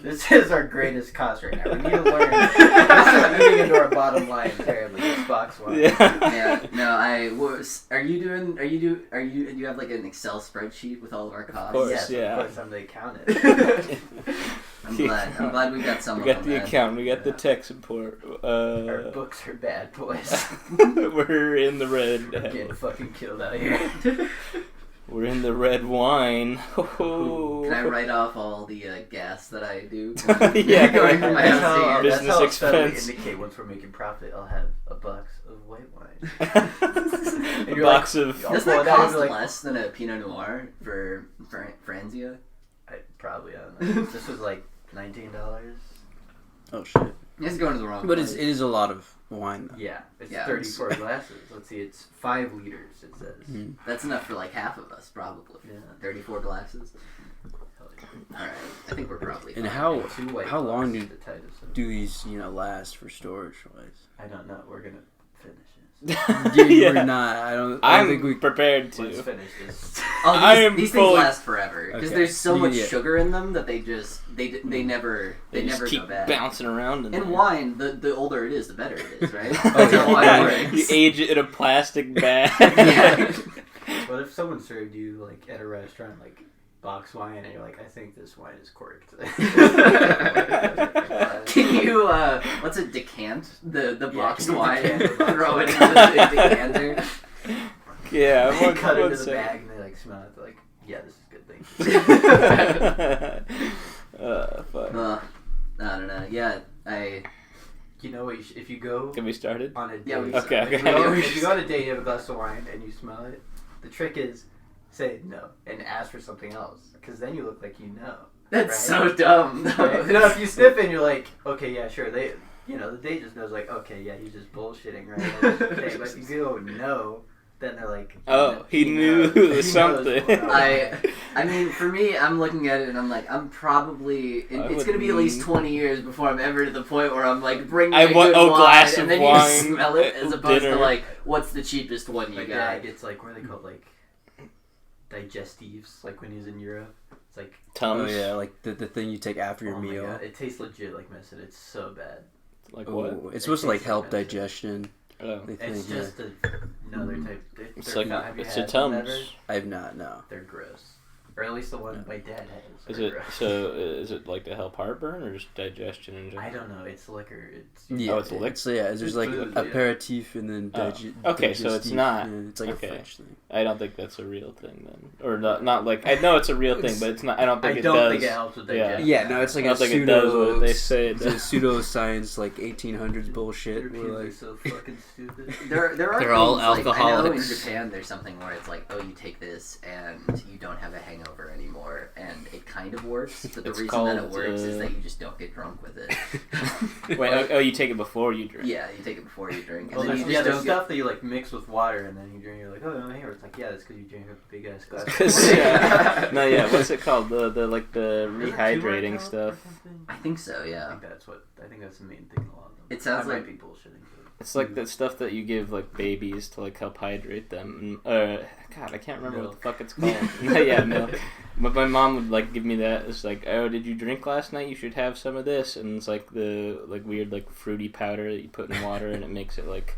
This is our greatest cost right now. We need to learn. This is eating into our bottom line terribly. This box wine. Yeah. No, Are you do you have like an Excel spreadsheet with all of our costs? Of course, Yes, yeah. of course, I'm the accountant. I'm glad we got some. We got the man. account. We got the tech support. Our books are bad, boys. We're in the red. We're getting fucking killed out here. We're in the red wine. Can I write off all the gas that I do? Yeah, going from my house to here. Business that's how expense. I'll indicate once we're making profit. I'll have a box of white wine. A box of. Does that cost less than a Pinot Noir for Franzia? I don't know. This was like $19. Oh shit! It's going to the wrong. But place. it is a lot of wine though. Yeah, it's Yeah. 34 glasses. Let's see, it's 5 liters. It says. Mm. That's enough for like half of us, probably. Yeah. 34 glasses. All right, I think we're probably. And fine. how long do the tightest of- these last for storage wise? I don't know. We're gonna finish this. We're not. I don't think we. I'm prepared to. Let's finish this. Oh, I am these things fully- last forever because Okay. there's so much Yeah. sugar in them that they never just keep go bad. bouncing around. In And there. wine, the older it is, the better it is, right? Oh, That's how wine Yeah, works. you age it in a plastic bag. Yeah. What if someone served you like at a restaurant like box wine and you're like, I think this wine is corked. Can you what's a decant? The boxed can you wine, decant the boxed throw it wine? into the decanter. Yeah, They what, cut into what's the that? bag and they like smell it. They're like, yeah, this is good. Thank you. Fuck. I don't know. Yeah, You know what? If you go Can we start it? on a date, Yeah, we- Okay, if, okay. if you go on a date, you have a glass of wine and you smell it. The trick is say no and ask for something else because then you look like you know. that's right? so dumb. Right? No, if you sniff it and you're like, okay, yeah, sure. The date just knows like, okay, yeah, he's just bullshitting, right? Like, okay, but if you go no, then they're like, Oh, he knew knows. He knows something. what's going on. I mean, for me, I'm looking at it and I'm like, I'm probably. It's gonna be at least 20 years before I'm ever to the point where I'm like bringing a good wine, glass of and then wine you smell it as at opposed dinner. to like, what's the cheapest one you Like, got? yeah, it gets like, what are they called? Like, digestives, like when he's in Europe. It's like, Oh Tums. yeah, like the thing you take after your oh my meal. God, it tastes legit like medicine. It's so bad. Like Oh, what? it's supposed to like tastes help like medicine. digestion. Oh. They It's think, just another type. It's they're like not- have you it's had a them Tums. ever? I've not. No. They're gross. Or at least the one my dad has. Is are it gross. so? Is it like to help heartburn or just digestion in general? I don't know. It's liquor. It's Yeah, it's liquid? So yeah, there's It's like booze, yeah. aperitif and then Oh. Okay, so it's digestif, not- and it's like okay. a French thing. I don't think that's a real thing then, or not like I know it's a real thing, but it's not. I don't think I it don't does. think it helps with Yeah. digestion. Yeah, no, it's like I a don't think it does pseudo. what they say it It's a does. pseudoscience like 1800s bullshit. Your Where pubes are like so fucking stupid. There are They're all things, like, I know in alcoholics. Japan there's something where it's like, oh, you take this and you don't have a hangover anymore, and it kind of works. But the It's reason that it called, works is that you just don't get drunk with it. Wait, you take it before you drink. Yeah, you take it before you drink, and Well, then there's, you just there's don't stuff that you like mix with water and then you drink. You're like, oh, no, here. It's like, yeah, that's because you drink a big ass glass. No, yeah. What's it called? The like the Is it rehydrating turmeric stuff. or something? I think so. I Yeah. think that's the main thing. In a lot of them. It sounds I like- might be bullshitting. It's like the stuff that you give like babies to like help hydrate them. God, I can't remember what the fuck it's called. Yeah, milk. But my mom would like give me that. It's like, oh, did you drink last night? You should have some of this. And it's like the like weird like fruity powder that you put in water, and it makes it like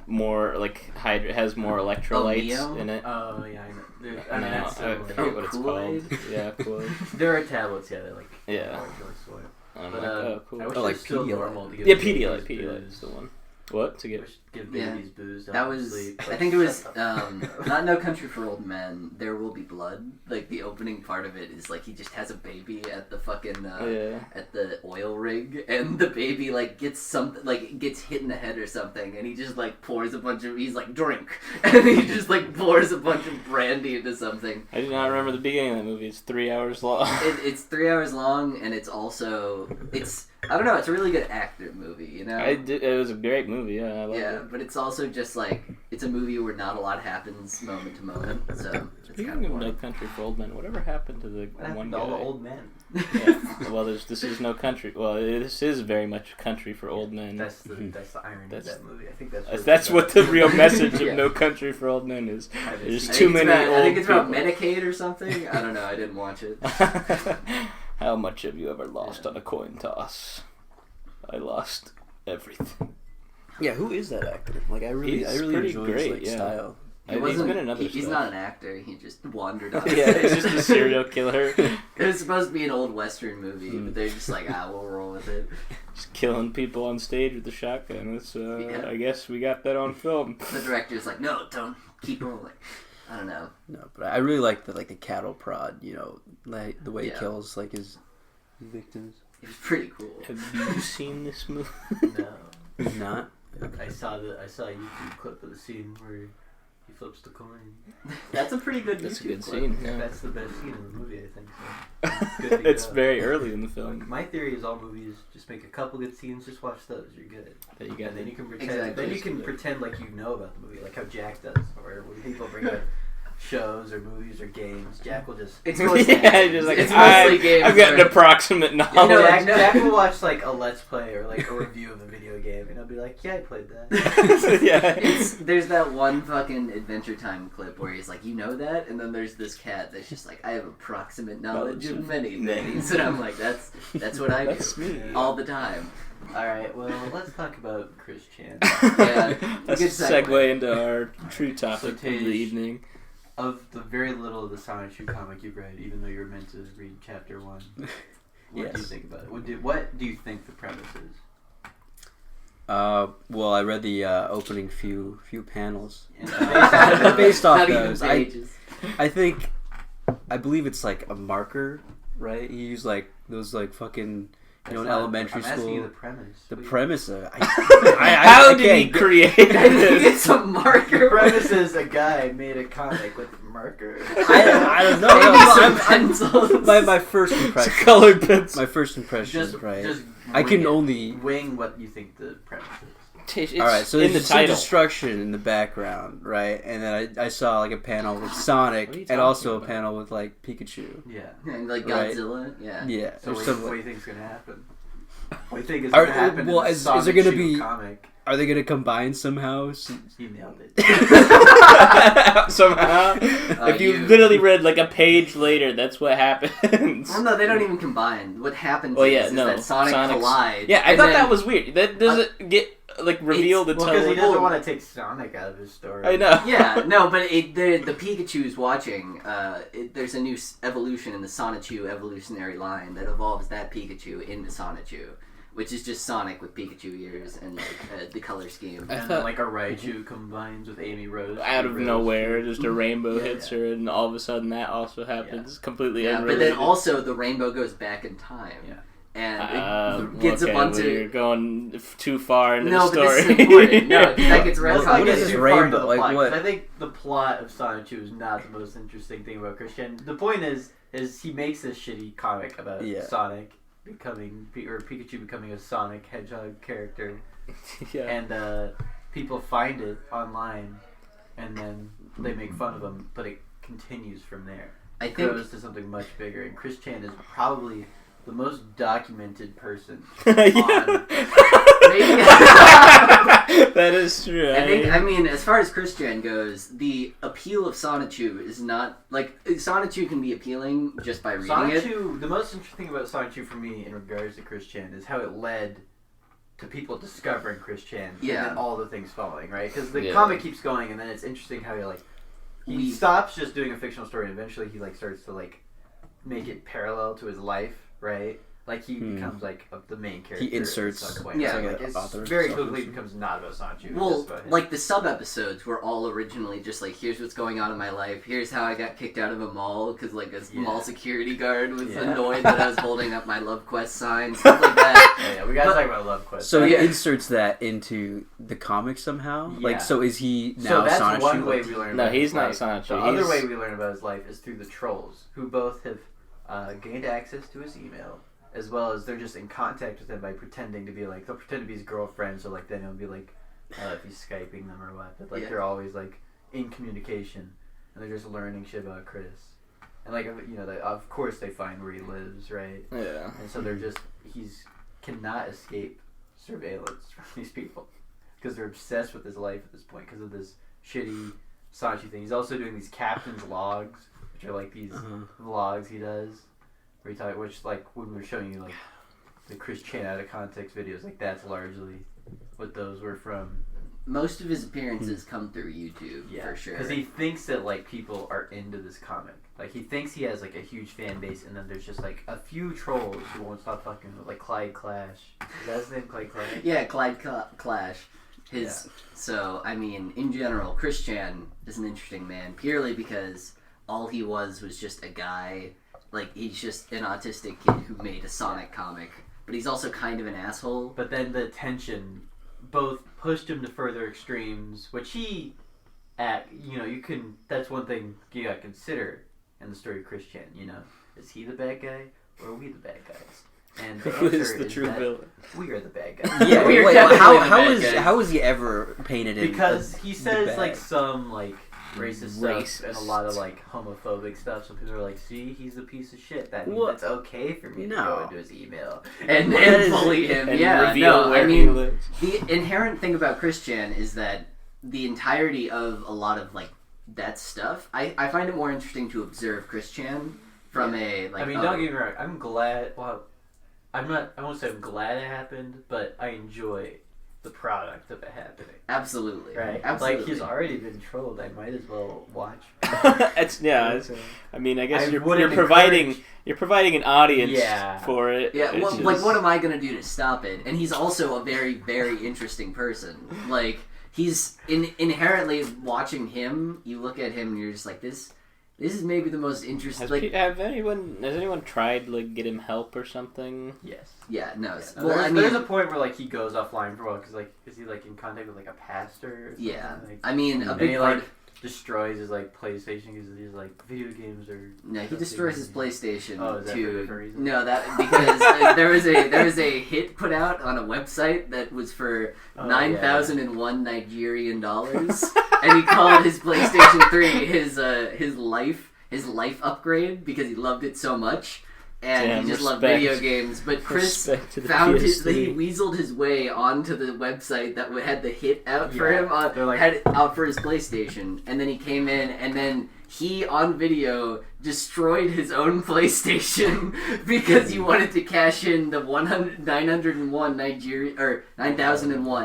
more like has more electrolytes Mio? in it. Oh yeah, I know. Dude, I I mean, know, that's I so forget what it's Kool-Aid? called. Yeah, Kool-Aid. There are tablets, yeah, that like Yeah. orange really soy. I'm But like, oh, cool. I wish Oh, it like was still Pedialyte. normal to give Yeah, babies Pedialyte. Pedialyte booze. is the one. What to I get? wish give Yeah. babies booze. To That help was, sleep. I Like, think it was, shut the fuck up. not No Country for Old Men, There Will Be Blood. Like, the opening part of it is, like, he just has a baby at the fucking, Yeah. at the oil rig, and the baby, like, gets something, like, gets hit in the head or something, and he just, like, pours a bunch of, he's like, drink, and he just, like, pours a bunch of brandy into something. I do not remember the beginning of that movie. It's 3 hours long. It's 3 hours long, and it's also, I don't know, it's a really good actor movie, you know? It was a great movie. Yeah, I loved Yeah, it. but it's also just like it's a movie where not a lot happens moment to moment. So it's Speaking kind of of No boring. Country for Old Men, whatever happened to the What one happened to all the guy? old men? Yeah. Well, this is No Country. Well, this is very much Country for Old Men. That's the irony That's- of that movie. I think that's That's what the real message Yeah. of No Country for Old Men is. I There's I too think it's many about, old I think it's about people. Medicaid or something. I don't know. I didn't watch it. How much have you ever lost on a coin toss? I lost everything. Yeah, who is that actor? Like, I really He's pretty enjoy great, his like, yeah. style. He's been in other He's stuff. not an actor. He just wandered on. Yeah, he's just a serial killer. It was supposed to be an old Western movie, but they're just like, we'll roll with it. Just killing people on stage with a shotgun. That's, I guess we got that on film. The director's like, no, don't keep rolling. I don't know. No, but I really like the cattle prod. You know, like the way he Yeah. kills like his victims. It was pretty cool. Have you seen this movie? No. He's not. I saw a YouTube clip of the scene where he flips the coin. That's a pretty good That's a YouTube good clip. scene. Yeah. That's the best scene in the movie, I think. So. Good to It's go. very early in the film My theory is all movies just make a couple good scenes, just watch those, you're good. that you got. And then you can pretend. Exactly. Then you can pretend like you know about the movie, like how Jack does, or when people bring up shows or movies or games. Jack will just. It's mostly Yeah, games. just like, It's mostly games. I've got an right? approximate knowledge. You know, Jack will watch like a let's play or like a review of a video game, and I'll be like, "Yeah, I played that." Yeah. There's that one fucking Adventure Time clip where he's like, you know that? And then there's this cat that's just like, I have approximate knowledge of many things. And I'm like, that's what I do. That's me. All the time. All right, well, let's talk about Chris Chan. Yeah. Let's Good segue segue. into our true topic of Tage, the evening. Of the very little of the Sonichu comic you've read, even though you're meant to read chapter 1, what do you Yes. think about it? What do you think the premise is? Well, I read the opening few panels. And Based off Not even those, pages. I believe it's like a marker, right? He used like those like fucking in elementary I'm asking you school. the premise. The What do you- premise of How did he create I think this? it's a The marker. premise is a guy made a comic with marker. I don't know. Maybe some I'm- pencils. my first It's a impression. colored pencil. My first impression, Just right? Just I can wing it. only. wing what you think the premise is. It's All right, so in the there's some title. destruction in the background, right? And then I saw like a panel with Sonic What are you and talking also about? a panel with like Pikachu. Yeah. And like Right. Godzilla. Yeah. Yeah. So or what something do like- you think's gonna happen? What do you think is Are- gonna happen? well, in the is there gonna Sonichu be- comic? Are they gonna combine somehow? You nailed it. Somehow, if you you- literally read like a page later, that's what happens. Well, no, they don't even combine. What happens Well, yeah, is no, that Sonic Sonic's- collides. Yeah, I and thought then- that was weird. That doesn't get like revealed Well, until because he doesn't oh, want to take Sonic out of his story. I know. Yeah, no, but the Pikachu's watching. There's a new evolution in the Sonichu evolutionary line that evolves that Pikachu into Sonichu, which is just Sonic with Pikachu ears and like, the color scheme. I And thought- then, like a Raichu combines with Amy Rose. Out of Rose. nowhere, just a rainbow Yeah, hits yeah. her, and all of a sudden that also happens. Completely Yeah, but unrelated. then also the rainbow goes back in time. Yeah. And it gets okay, a bunch well, you're of. going too far into No, the but story. this is important. No, that gets Let's retconned. not What get is this too far into rainbow? the Like, plot, 'cause what? I think the plot of Sonichu is not the most interesting thing about Christian. The point is he makes this shitty comic about Yeah. Sonic becoming or Pikachu becoming a Sonic Hedgehog character, Yeah. and people find it online, and then they make fun of him, but it continues from there. I It think grows to something much bigger, and Chris Chan is probably the most documented person Yeah. That is true. I mean, as far as Christian goes, the appeal of Sonichu is not like Sonichu can be appealing just by reading it. Sonichu, the most interesting thing about Sonichu for me in regards to Chris Chan is how it led to people discovering Chris Chan Yeah. and then all the things following, right? Because the Yeah. comic keeps going, and then it's interesting how you're like, he stops just doing a fictional story, and eventually he like starts to like make it parallel to his life, right? Like he becomes like the main character. He inserts- in some way. Yeah. Like, like an it's author very or quickly something. becomes not about Sonichu. it's Well, just about him. like the sub episodes were all originally just like, here's what's going on in my life. Here's how I got kicked out of a mall because like a Yeah. mall security guard was Yeah. annoyed that I was holding up my Love Quest sign, stuff like that. yeah, we gotta but- talk about Love Quest. So Yeah. he inserts that into the comic somehow. Yeah. Like, so is he So now that's Sonichu? one way we learn No, about he's his not life. Sonichu. The other He's- way we learn about his life is through the trolls, who both have gained access to his email, as well as they're just in contact with him by pretending to be like, they'll pretend to be his girlfriend, so like then it'll be like, if he's Skyping them or what, but like Yeah. they're always like in communication, and they're just learning shit about Chris. And like, you know, of course they find where he lives, right? Yeah. And so they're just, cannot escape surveillance from these people. Because they're obsessed with his life at this point because of this shitty Sonichu thing. He's also doing these captain's logs, which are like these vlogs he does. where you talk, which like when we were showing you like the Chris Chan out of context videos, like that's largely what those were from. Most of his appearances come through YouTube, for sure. Because he thinks that like people are into this comic. Like he thinks he has like a huge fan base, and then there's just like a few trolls who won't stop fucking with, like Clyde Clash. Is that his name, Clyde Clash? Yeah, Clyde Clash. So I mean, in general, Chris Chan is an interesting man purely because all he was just a guy. Like he's just an autistic kid who made a Sonic comic, but he's also kind of an asshole. But then the tension both pushed him to further extremes, which he, that's one thing you gotta consider in the story of Chris Chan, is he the bad guy or are we the bad guys? And the Who answer is the true villain? We are the bad guys. Yeah, We are wait, definitely the bad guys. how is he ever painted in? Because he says bad? like some like racist stuff and a lot of like homophobic stuff, so people are like, see, he's a piece of shit. That means it's okay for me to go into his email and bully him. And yeah, reveal no, where I he mean, lives. the inherent thing about Chris Chan is that the entirety of a lot of like that stuff, I find it more interesting to observe Chris Chan from a like. I mean, don't get me wrong. I'm glad. Well, I won't say I'm glad it happened, but I enjoy the product of it happening. Absolutely. Right. Absolutely. Like he's already been trolled. I might as well watch. I mean, I guess I you're wouldn't providing an audience for it. Yeah, It's well, just- like, what am I gonna do to stop it? And he's also a very, very interesting person. Like, he's inherently watching him. You look at him and you're just like, this is maybe the most interesting. Has anyone tried like get him help or something? Yes. Yeah, no. Yeah. Well, there's a point where like he goes offline for a while because like is he like in contact with like a pastor? Or something? Yeah, Like, I mean, a and big he part. like destroys his like PlayStation because he's like video games or. No, he destroys his PlayStation Oh, is that for a different reason? No, that because there was a hit put out on a website that was for $9,001 Nigerian dollars, and he called his PlayStation 3 his life upgrade because he loved it so much. And he just loved video games. But Chris he weaseled his way onto the website that had the hit out for him, had it out for his PlayStation. And then he came in, and then he, on video, destroyed his own PlayStation because he wanted to cash in the 901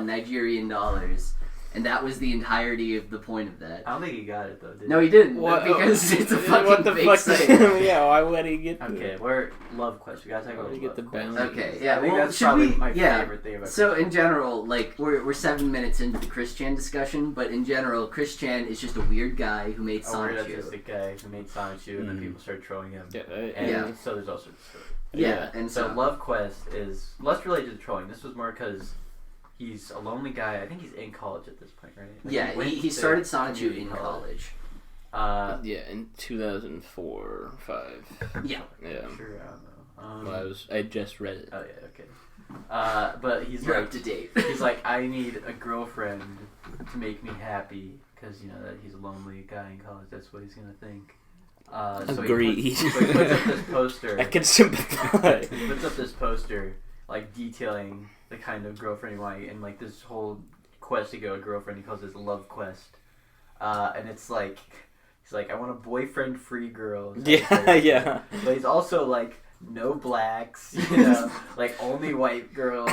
Nigerian dollars. And that was the entirety of the point of that. I don't think he got it though. Did No, he didn't. Because it's a fucking fake site. Yeah, why would he get? Okay, we're Love Quest. We gotta talk about get the Love balance. Quest. Okay, yeah. I think Well, that's should probably we? my Yeah. favorite thing about. So Chris in general, like we're 7 minutes into the Chris Chan discussion, but in general, Chris Chan is just a weird guy who made a weird Sonichu. autistic guy who made Sonichu, and then people started trolling him. Yeah, And so there's also the story. Yeah, and So Love Quest is less related to trolling. This was more because he's a lonely guy. I think he's in college at this point, right? Like yeah, he started Sonichu in college. In 2004, 5. Yeah. Yeah. Sure, I don't know. Well, I just read it. Oh yeah, okay. But he's You're like up to date. he's like, I need a girlfriend to make me happy because that he's a lonely guy in college. That's what he's gonna think. So Agreed. He puts up this poster. I can sympathize. He puts up this poster like detailing the kind of girlfriend he wants, and like this whole quest to get a girlfriend. He calls it Love Quest, and it's like he's like, I want a boyfriend-free girl. Yeah. But he's also like, no blacks, like only white girls.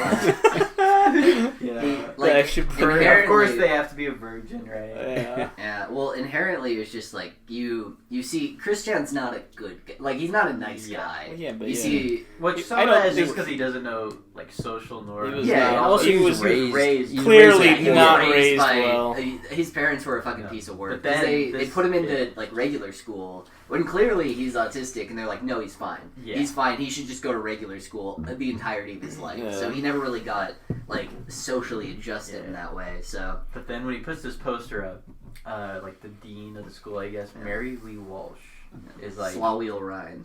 Of course they have to be a virgin, right? Yeah. Yeah, well, inherently it's just like you see Chris Chan's not a good guy. Like he's not a nice guy. Yeah, but you see, Which some I of don't that is think- just because he doesn't know like social norms. He was raised clearly he was not raised by, well. His parents were a fucking piece of work. But then They put him into like regular school when clearly he's autistic, and they're like, no, he's fine. Yeah. He's fine. He should just go to regular school the entirety of his life. Yeah. So he never really got like socially adjusted in that way. So. But then when he puts this poster up, like the dean of the school, I guess, Mary Lee Walsh, is like Slawwheel Ryan.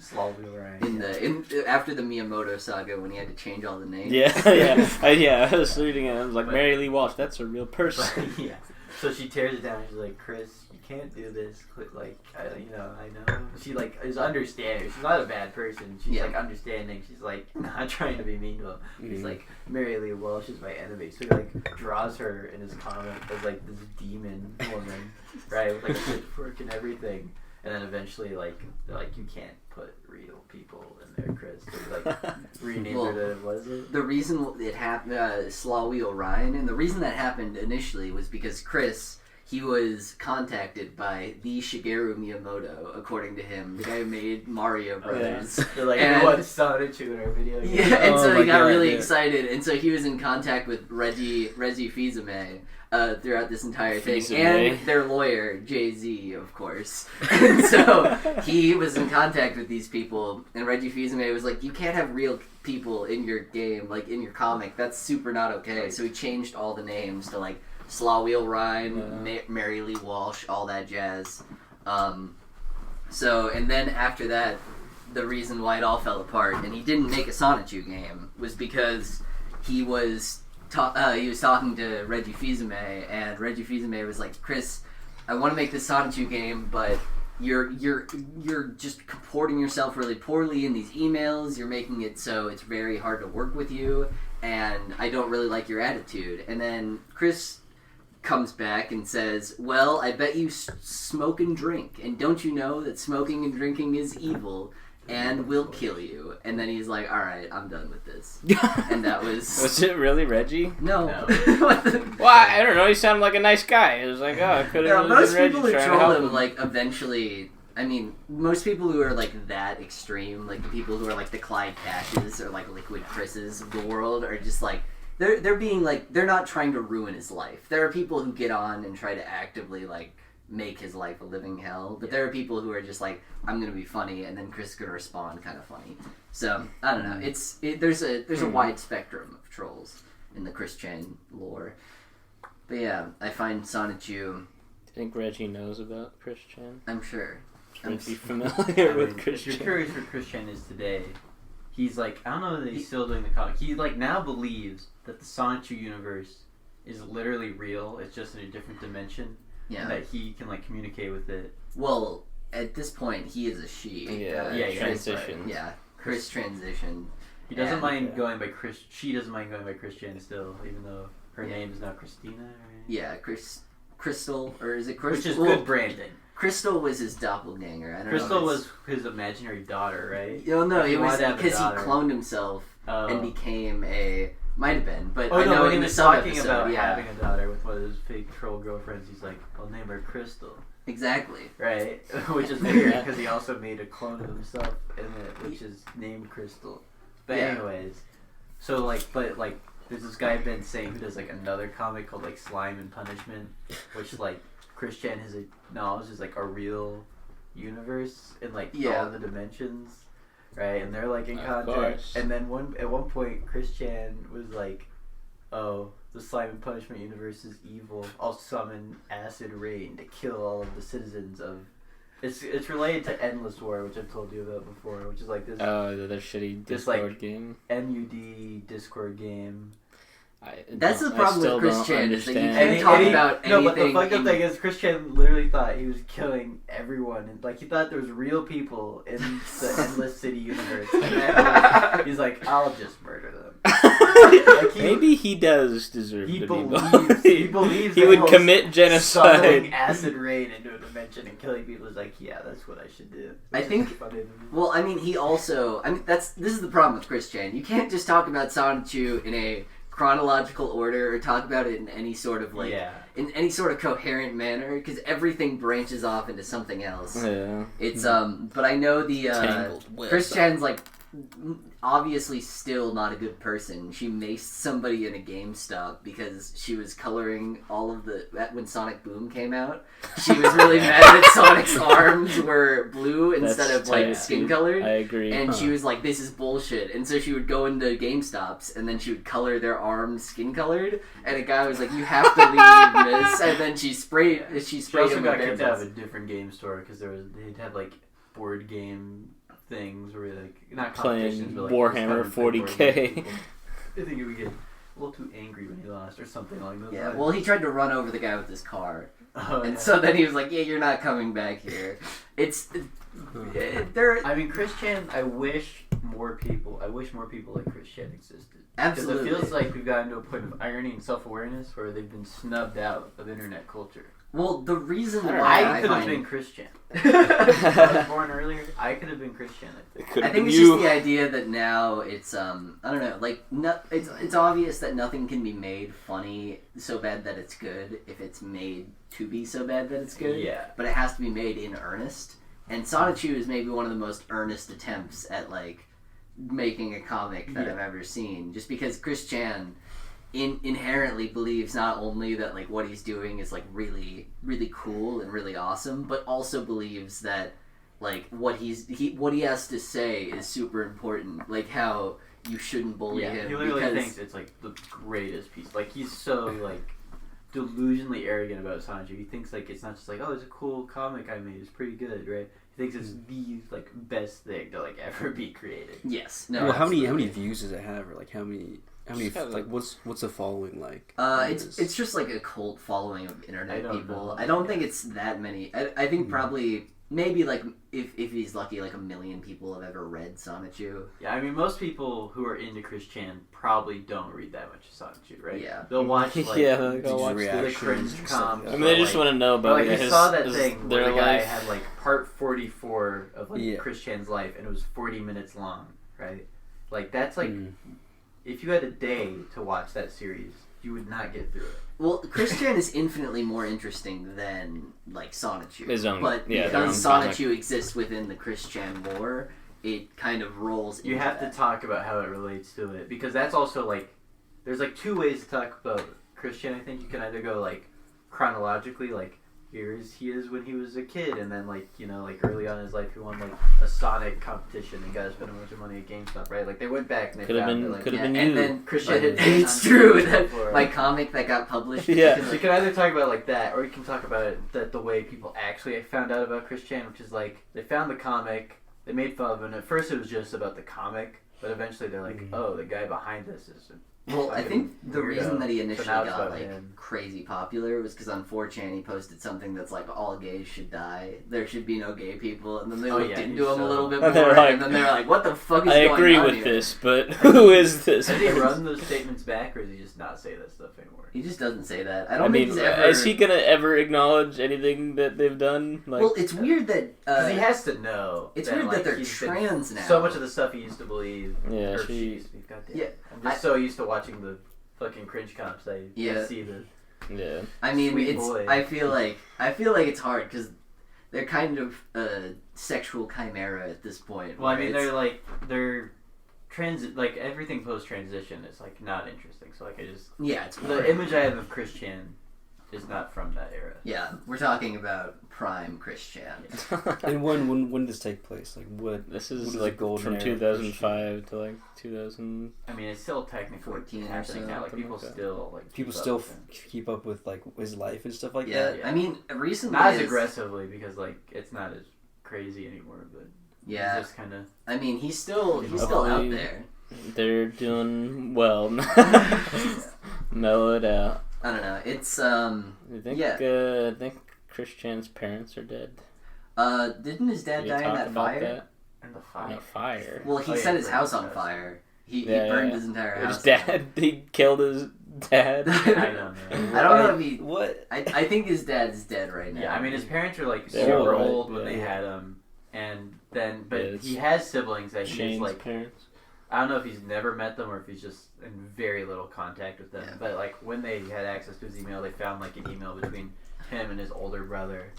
After the Miyamoto saga when he had to change all the names. I was reading it. I was like, Mary Lee Walsh. That's a real person. Yeah. So she tears it down. She's like, Chris, you can't do this. Like, I know. She like is understanding. She's not a bad person. She's like understanding. She's like not trying to be mean to him. He's like, Mary Lee Walsh is my enemy. So he like draws her in his comic as like this demon woman, right, with like a pitchfork and everything. and then eventually like they're like you can't put real people in there, Chris. So, like renamed her to what is it? The reason it happened, Slaw Wheel Ryan, and the reason that happened initially was because Chris. He was contacted by the Shigeru Miyamoto, according to him, the guy who made Mario Brothers. Yeah. They're like, what Sonichu in our video game? Yeah, and so he got really excited, and so he was in contact with Reggie Fils-Aimé throughout this entire thing, and their lawyer, Jay-Z, of course. And so he was in contact with these people, and Reggie Fils-Aimé was like, you can't have real people in your game, like in your comic, that's super not okay. So he changed all the names to like Slaw Wheel Ryan, Mary Lee Walsh, all that jazz. And then after that, the reason why it all fell apart, and he didn't make a Sonichu game, was because he was talking to Reggie Fils-Aimé, and Reggie Fils-Aimé was like, Chris, I want to make this Sonichu game, but you're just comporting yourself really poorly in these emails. You're making it so it's very hard to work with you, and I don't really like your attitude. And then Chris comes back and says, well, I bet you smoke and drink, and don't you know that smoking and drinking is evil and will kill you? And then he's like, alright, I'm done with this. And that was... Was it really Reggie? No. Well, I don't know, he sounded like a nice guy. It was like, oh, I could have really been Reggie people who trying to help troll him, him. like, eventually... I mean, most people who are, like, that extreme, like, the people who are, like, the Clyde Cashes or, like, Liquid Chris's of the world are just, like, they're being, like, they're not trying to ruin his life. There are people who get on and try to actively, like, make his life a living hell. But there are people who are just like, I'm going to be funny, and then Chris is going to respond kind of funny. So, I don't know. There's a wide spectrum of trolls in the Chris Chan lore. But yeah, I find Sonichu... Do you think Reggie knows about Chris Chan? I'm sure. I'm familiar with Chris Chan. If you're curious where Chris Chan is today, he's like, I don't know that he's still doing the comic. He like now believes that the Sonichu universe is literally real. It's just in a different dimension. Yeah. And that he can like communicate with it. Well, at this point, he is a she. Yeah, transition. Yeah, Chris transitioned. He doesn't mind going by Chris. She doesn't mind going by Chris Chan still, even though her name is now Christina. Right? Yeah, Crystal, or is it Crystal? Which is good branding. Crystal was his doppelganger. I don't know. Crystal was his imaginary daughter, right? No, it was because he daughter. cloned himself and became a... Might have been, but I know when he was talking about having a daughter with one of his fake troll girlfriends, he's like, I'll name her Crystal. Exactly. Right? Which is weird, because he also made a clone of himself in it, which is named Crystal. But anyways, so like, there's this guy Ben Singh who does like another comic called like Slime and Punishment, which like Chris Chan has acknowledged is like a real universe in like all the dimensions. Right, and they're like in contact. And then at one point, Chris Chan was like, "Oh, the Slime and Punishment universe is evil. I'll summon acid rain to kill all of the citizens of." It's related to Endless War, which I've told you about before, which is like this. Oh, the shitty Discord game. MUD Discord game. That's the problem with Chris Chan, is that you understand. can't talk about anything. No, but the fucked up thing is Chris Chan literally thought he was killing everyone, and like he thought there was real people in the Endless City universe. And then he's like, I'll just murder them. Like Maybe he does deserve to be believes, he believes he would commit genocide. Summoning acid rain into a dimension and killing people is like, yeah, that's what I should do. I think. Well, I mean, this is the problem with Chris Chan. You can't just talk about Sonichu in a chronological order or talk about it in any sort of in any sort of coherent manner, because everything branches off into something else. Yeah. It's but I know the Chris Chan's like obviously still not a good person. She maced somebody in a GameStop because she was coloring all of when Sonic Boom came out. She was really mad that Sonic's arms were blue instead of like skin colored. I agree. And she was like, "This is bullshit." And so she would go into GameStops and then she would color their arms skin colored. And a guy was like, "You have to leave, miss." And then she sprayed. She sprayed him with got kicked out of a band-aids. different game store because they'd have like board game things where like not playing competitions, but like Warhammer 40K. I think he would get a little too angry when he lost or something like that. Yeah, well, he tried to run over the guy with his car. And so then he was like, "Yeah, you're not coming back here." I mean, Chris Chan, I wish more people. I wish more people like Chris Chan existed. Absolutely. Because it feels like we've gotten to a point of irony and self-awareness where they've been snubbed out of internet culture. Well, the reason I why could have find been Chris Chan. If I was born earlier, I could have been Chris Chan. I think it's just the idea that now it's I don't know, like it's obvious that nothing can be made funny so bad that it's good if it's made to be so bad that it's good. Yeah. But it has to be made in earnest. And Sonichu is maybe one of the most earnest attempts at like making a comic that I've ever seen. Just because Chris Chan inherently believes not only that like what he's doing is like really really cool and really awesome, but also believes that like what he has to say is super important, like how you shouldn't bully him. He literally thinks it's like the greatest piece. Like he's so like delusionally arrogant about Sonichu. He thinks like it's not just like, oh, it's a cool comic I made, it's pretty good, right? He thinks it's the like best thing to like ever be created. Yes. No. Well, how many views does it have, or like how many like what's the following like? It's just like a cult following of internet people. I don't think it's that many. I think probably maybe like if he's lucky, like 1 million people have ever read Sonichu. Yeah, I mean most people who are into Chris Chan probably don't read that much of Sonichu, right? Yeah. They'll watch like they'll watch the cringe comps. I mean, they just want to know about like you saw that thing where the guy life. had like part 44 of like Chris Chan's life, and it was 40 minutes long, right? Like that's like if you had a day to watch that series, you would not get through it. Well, Chris Chan is infinitely more interesting than like Sonichu. But because Sonichu exists within the Chris Chan lore, it kind of rolls. You have to talk about how it relates to it, because that's also like there's like two ways to talk about Chris Chan. I think you can either go like chronologically, like he is when he was a kid, and then like like early on in his life he won like a Sonic competition and got to spend a bunch of money at GameStop, right? Like they went back and they found and then Chris Chan it's true that my comic that got published. Yeah. So you can either talk about like that, or you can talk about it that the way people actually found out about Chris Chan, which is like they found the comic, they made fun of it, and at first it was just about the comic, but eventually they're like, oh, the guy behind this is well, I think the reason that he initially got like crazy popular was because on 4chan he posted something that's like, all gays should die, there should be no gay people, and then they looked into him a little bit more, and then they're like, what the fuck is going on I agree with this, but who is this? Does he run those statements back, or does he just not say that stuff anymore? He just doesn't say that. I don't think he's ever... Is he gonna ever acknowledge anything that they've done? Like, well, it's weird that... he has to know. It's weird that they're trans now. So much of the stuff he used to believe. Yeah, I'm just so used to watching the fucking cringe comps. I see the. Yeah. I mean, I feel like it's hard because they're kind of a sexual chimera at this point. Well, I mean, they're like everything post transition is like not interesting. So like it's the image I have of Chris Chan is not from that era. Yeah, we're talking about prime Chris Chan. And when did this take place? Like what? This is what like golden from 2005 to like 2000. I mean, it's still technically 14 happening or so, now. Like people still keep up with like his life and stuff like that. Yeah. I mean, recently not as aggressively because like it's not as crazy anymore. But yeah, just kind of. I mean, he's still out there. They're doing well. Mellowed out. I don't know. It's I think Chris Chan's parents are dead. Didn't his dad die in that fire? In the fire. In a fire. Well, he set his house on fire. He burned his entire house. His dad. He killed his dad. I don't know. I don't know if he. What? I think his dad's dead right now. Yeah, I mean his parents were like super old when they had him, and then he has siblings that he's like. Parents. I don't know if he's never met them or if he's just in very little contact with them. Yeah. But like when they had access to his email, they found like an email between him and his older brother,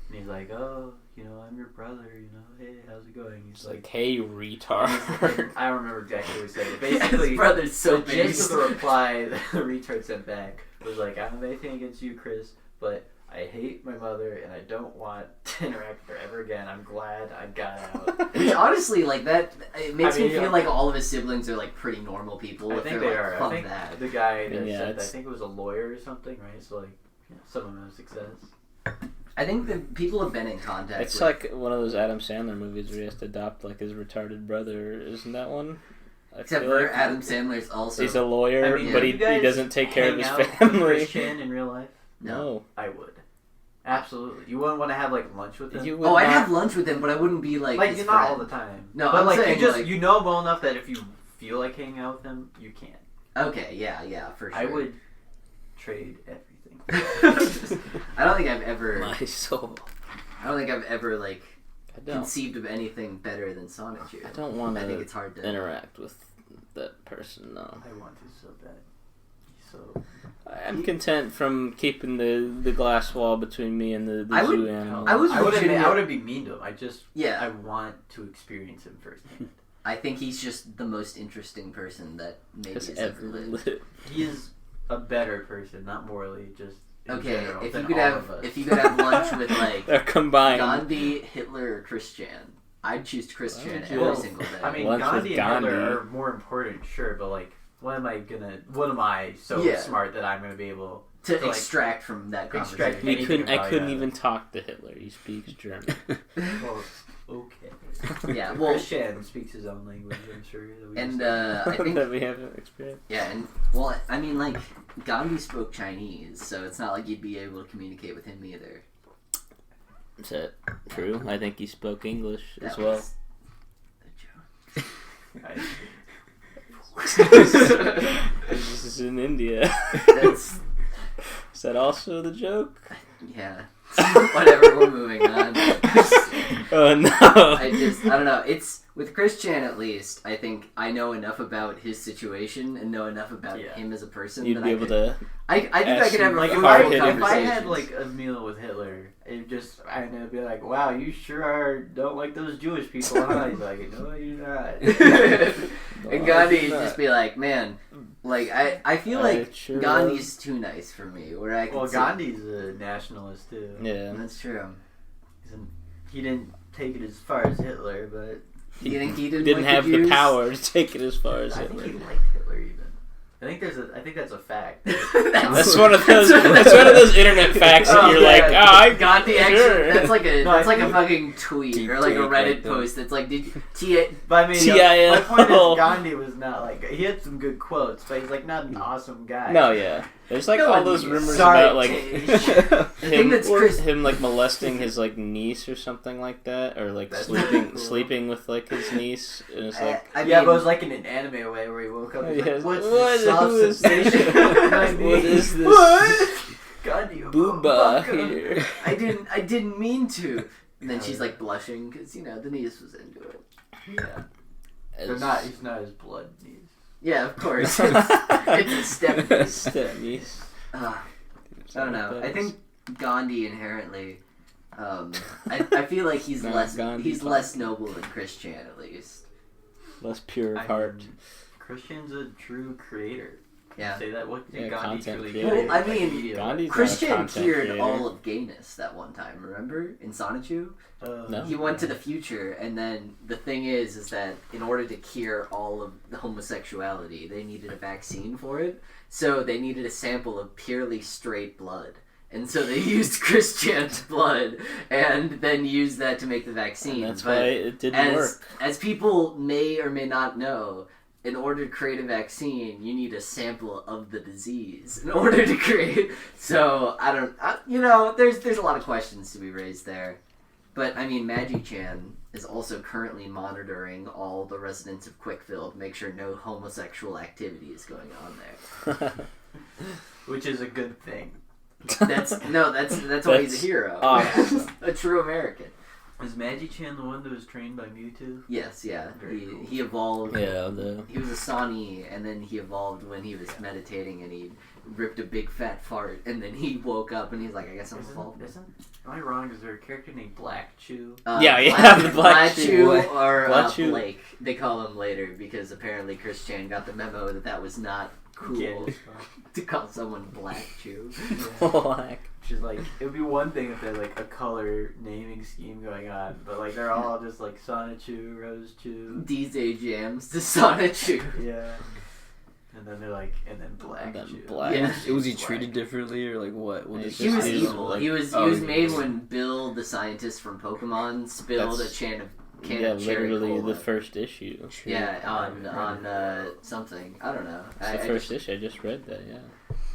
and he's like, "Oh, I'm your brother. Hey, how's it going?" He's like, "Hey, retard." I don't remember exactly what he said. But basically, his brother's so the gist of the reply that the retard sent back was like, "I don't have anything against you, Chris, but I hate my mother and I don't want to interact with her ever again. I'm glad I got out." Which honestly, like that, it makes me feel like all of his siblings are like pretty normal people. I think they are. Fuck I think that. the guy that said that, I think it was a lawyer or something, right? So like, some of them have success. I think that people have been in contact. It's like one of those Adam Sandler movies where he has to adopt like his retarded brother. Isn't that one? Except for Adam Sandler's also. He's a lawyer, but he doesn't take care of his family. Chris Chan in real life? No. I would. Absolutely. You wouldn't want to have like lunch with him. Oh, I'd have lunch with him, but I wouldn't be like his you're friend. not all the time. No, but I'm like saying, you just like- you know him well enough that if you feel like hanging out with him, you can. Okay, yeah, for sure. I would trade everything. I don't think I've ever. My soul. I don't think I've ever like I don't. conceived of anything better than Sonichu. I don't want I think to it's hard to interact with that person. No. I want to so bad. So I'm content from keeping the glass wall between me and the I would- zoo animal. I was legitimate- I wouldn't be mean to him. Yeah. I want to experience him firsthand. I think he's just the most interesting person that maybe Has has ever lived. He is a better person, not morally, just in Okay, general, if than you could all have of us. if you could have lunch with like They're combined. Gandhi, Hitler, or Christian, I'd choose Christian Why would every you? Well, single day. I mean, Lunch with Gandhi and Hitler Gandhi. are more important, sure, but like, what am I so Yeah. smart that I'm going to be able to like, extract from that extract conversation. anything I about couldn't it. even talk to Hitler. He speaks German. Well, okay. Yeah, well, Christian speaks his own language, I'm sure. that we and just- I think that we haven't experienced. yeah, and well, I mean, like Gandhi spoke Chinese, so it's not like you'd be able to communicate with him either. Is that true? I think he spoke English as That well. was a joke. This is in India. That's Is that also the joke? yeah. Whatever, we're moving on. Oh no! I don't know. It's with Christian at least. I think I know enough about his situation and know enough about Yeah. him as a person. You'd that be I able could, to. I think I ask could have him, a like, fruitful hard-hitting if I had conversations. like a meal with Hitler, I'd be like, wow, you sure don't like those Jewish people, huh? He's like, no, you're not. And Gandhi'd just be like, man, like I feel like sure Gandhi's too nice for me. Where I could Well, say- Gandhi's a nationalist too. Yeah. That's true. He didn't take it as far as Hitler, but You think he didn't Didn't like have the Jews? power to take it as far as I think Hitler. he liked Hitler even. I think that's a fact. That's one of those. That's one of those internet facts that you're like, oh, I Gandhi actually. sure. That's like a No, that's I like a think- fucking tweet Deep or like a take Reddit right there. post. That's like did But I mean, TIL. my point is, Gandhi was not like he had some good quotes, but he's like not an awesome guy. No, yeah. There's like No, all those rumors sorry, about like Tage. him, that's Chris- him like molesting his like niece or something like that, or like That's sleeping cool. sleeping with like his niece. And it's like, I Yeah, mean, but it was like in an anime way where he woke up and he's Yes. like, what's What- this soft who is this? sensation? What is this? What? Gandhi, you Booba motherfucker. here. I didn't mean to. And then she's like blushing because the niece was into it. Yeah. They're not, he's not his blood niece. Yeah, of course. It's a step niece. Step niece. I don't know. I think Gandhi inherently. I feel like he's Not less Gandhi he's less noble than Christian at least. less pure of I heart. mean, Christian's a true creator. Yeah. Say that. What did Yeah, Gandhi content truly creator. create? Well, I Like, mean, media. Gandhi's Christian not a content cured creator. all of gayness that one time. Remember in Sonichu, No. he went to the future, and then the thing is that in order to cure all of the homosexuality, they needed a vaccine for it. So they needed a sample of purely straight blood. And so they used Christian's blood and then used that to make the vaccine. And that's But why it didn't work. as people may or may not know, in order to create a vaccine, you need a sample of the disease in order to create. So there's a lot of questions to be raised there. But I mean, Magi-chan is also currently monitoring all the residents of Quickville to make sure no homosexual activity is going on there. Which is a good thing. That's why he's a hero. awesome. A true American. Is Magi-chan the one that was trained by Mewtwo? Yes, yeah. Very cool. He evolved. Yeah, He was a Sani, and then he evolved when he was meditating, and he ripped a big fat fart, and then he woke up, and he's like, I guess I'm evolved. Am I wrong? Is there a character named Black Chew? the Black Chew Chew. or Black Chew. Blake. They call him later because apparently Chris Chan got the memo that was not cool Yeah. to call someone Black Chew. Black. Which is like, it would be one thing if they had like a color naming scheme going on, but like they're all just like Sonichu, Rose Chew. DJ Jams to Sonichu. Yeah. And then they're like, and then Black And then Chew. Black. Yeah. Was he Black. treated differently or like what? What He's did He was He was, evil. like- he was oh, made he- when Bill, the scientist from Pokemon, spilled That's- can of Yeah, cherry literally cola. the first issue. Yeah, on something. I don't know. It's the first issue. I just read that. Yeah.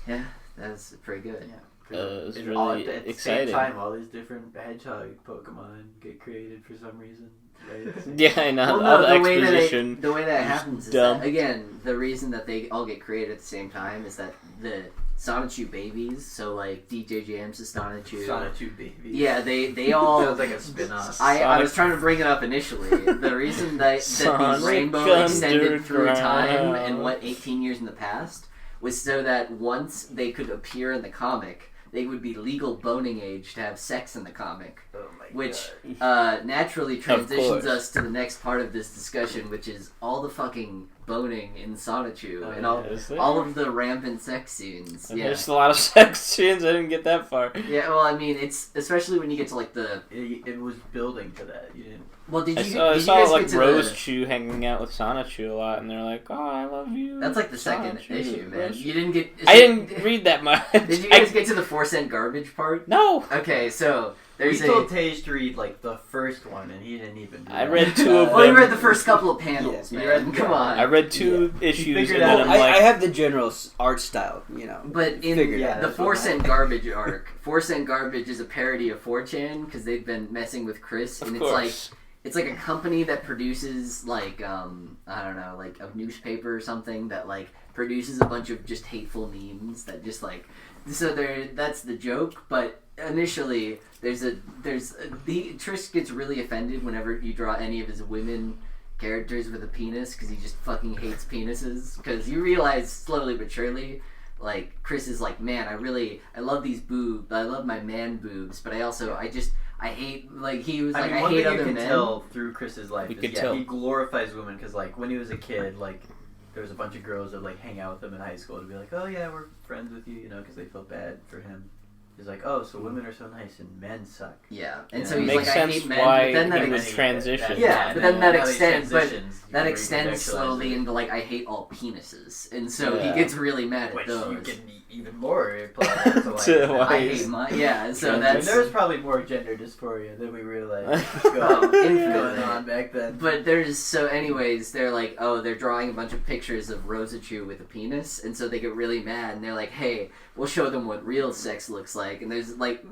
Yeah, that's pretty good. Yeah. It's And really at the exciting. same time, all these different hedgehog Pokemon get created for some reason. Right? Yeah, I know. Well, All no, the the way exposition. the way that happens is dumb. that, again, the reason that they all get created at the same time is that the Sonichu babies, so like DJ Jams' Sonichu. Sonichu babies. Yeah, they all. Sounds like a spin-off. I was trying to bring it up initially. The reason that the rainbow extended through time and 18 years in the past was so that once they could appear in the comic, they would be legal boning age to have sex in the comic. Oh my which God. Naturally transitions course. us to the next part of this discussion, which is all the fucking boning in Sonichu and all of the rampant sex scenes. Yeah. There's a lot of sex scenes. I didn't get that far. Yeah, well, I mean, it's especially when you get to like the. It was building to that. You didn't. Well, did you? I did saw you guys like get to Rose the... Chew hanging out with Sonichu a lot, and they're like, "Oh, I love you." That's like the second Sonichu, issue, man. Rose You didn't get. I didn't read that much. Did you guys get to the 4-cent garbage part? No. Okay, so there's We told Tage to read like the first one, and he didn't even. I read 2 of Well, you them. read the first couple of panels, Yeah, man. Come on. I read 2 issues, and figured then out- I'm I like, have the general art style, you know. But in Figured Yeah, the that's what 4-cent garbage arc, 4-cent garbage is a parody of 4chan because they've been messing with Chris, and of it's like course. it's like a company that produces like I don't know, like a newspaper or something that like produces a bunch of just hateful memes that just like that's the joke. But initially Trish gets really offended whenever you draw any of his women characters with a penis because he just fucking hates penises because you realize slowly but surely. Like Chris is like, man, I love these boobs. I love my man boobs, but I hate, like, he was like, I one hate thing other you can men. tell through Chris's life You is could tell. he glorifies women because like when he was a kid, like there was a bunch of girls that like hang out with him in high school to be like, oh yeah, we're friends with you, you know, because they felt bad for him. He's like, oh, so women are so nice and men suck. Yeah, and Yeah. so It he's makes like, sense I hate men, why but then he that was transitioned. Yeah, but then that now he extends- but transitions, that he extends recontextualizes slowly it, into like, I hate all penises, and so Yeah. he gets really mad at which those. you can even more apply that to like. To I why- hate my and so And that's. there's probably more gender dysphoria than we realized Oh, going infinitely. on back then. But anyways, they're like, oh, they're drawing a bunch of pictures of Rosachu with a penis, and so they get really mad, and they're like, hey, we'll show them what real sex looks like, and there's like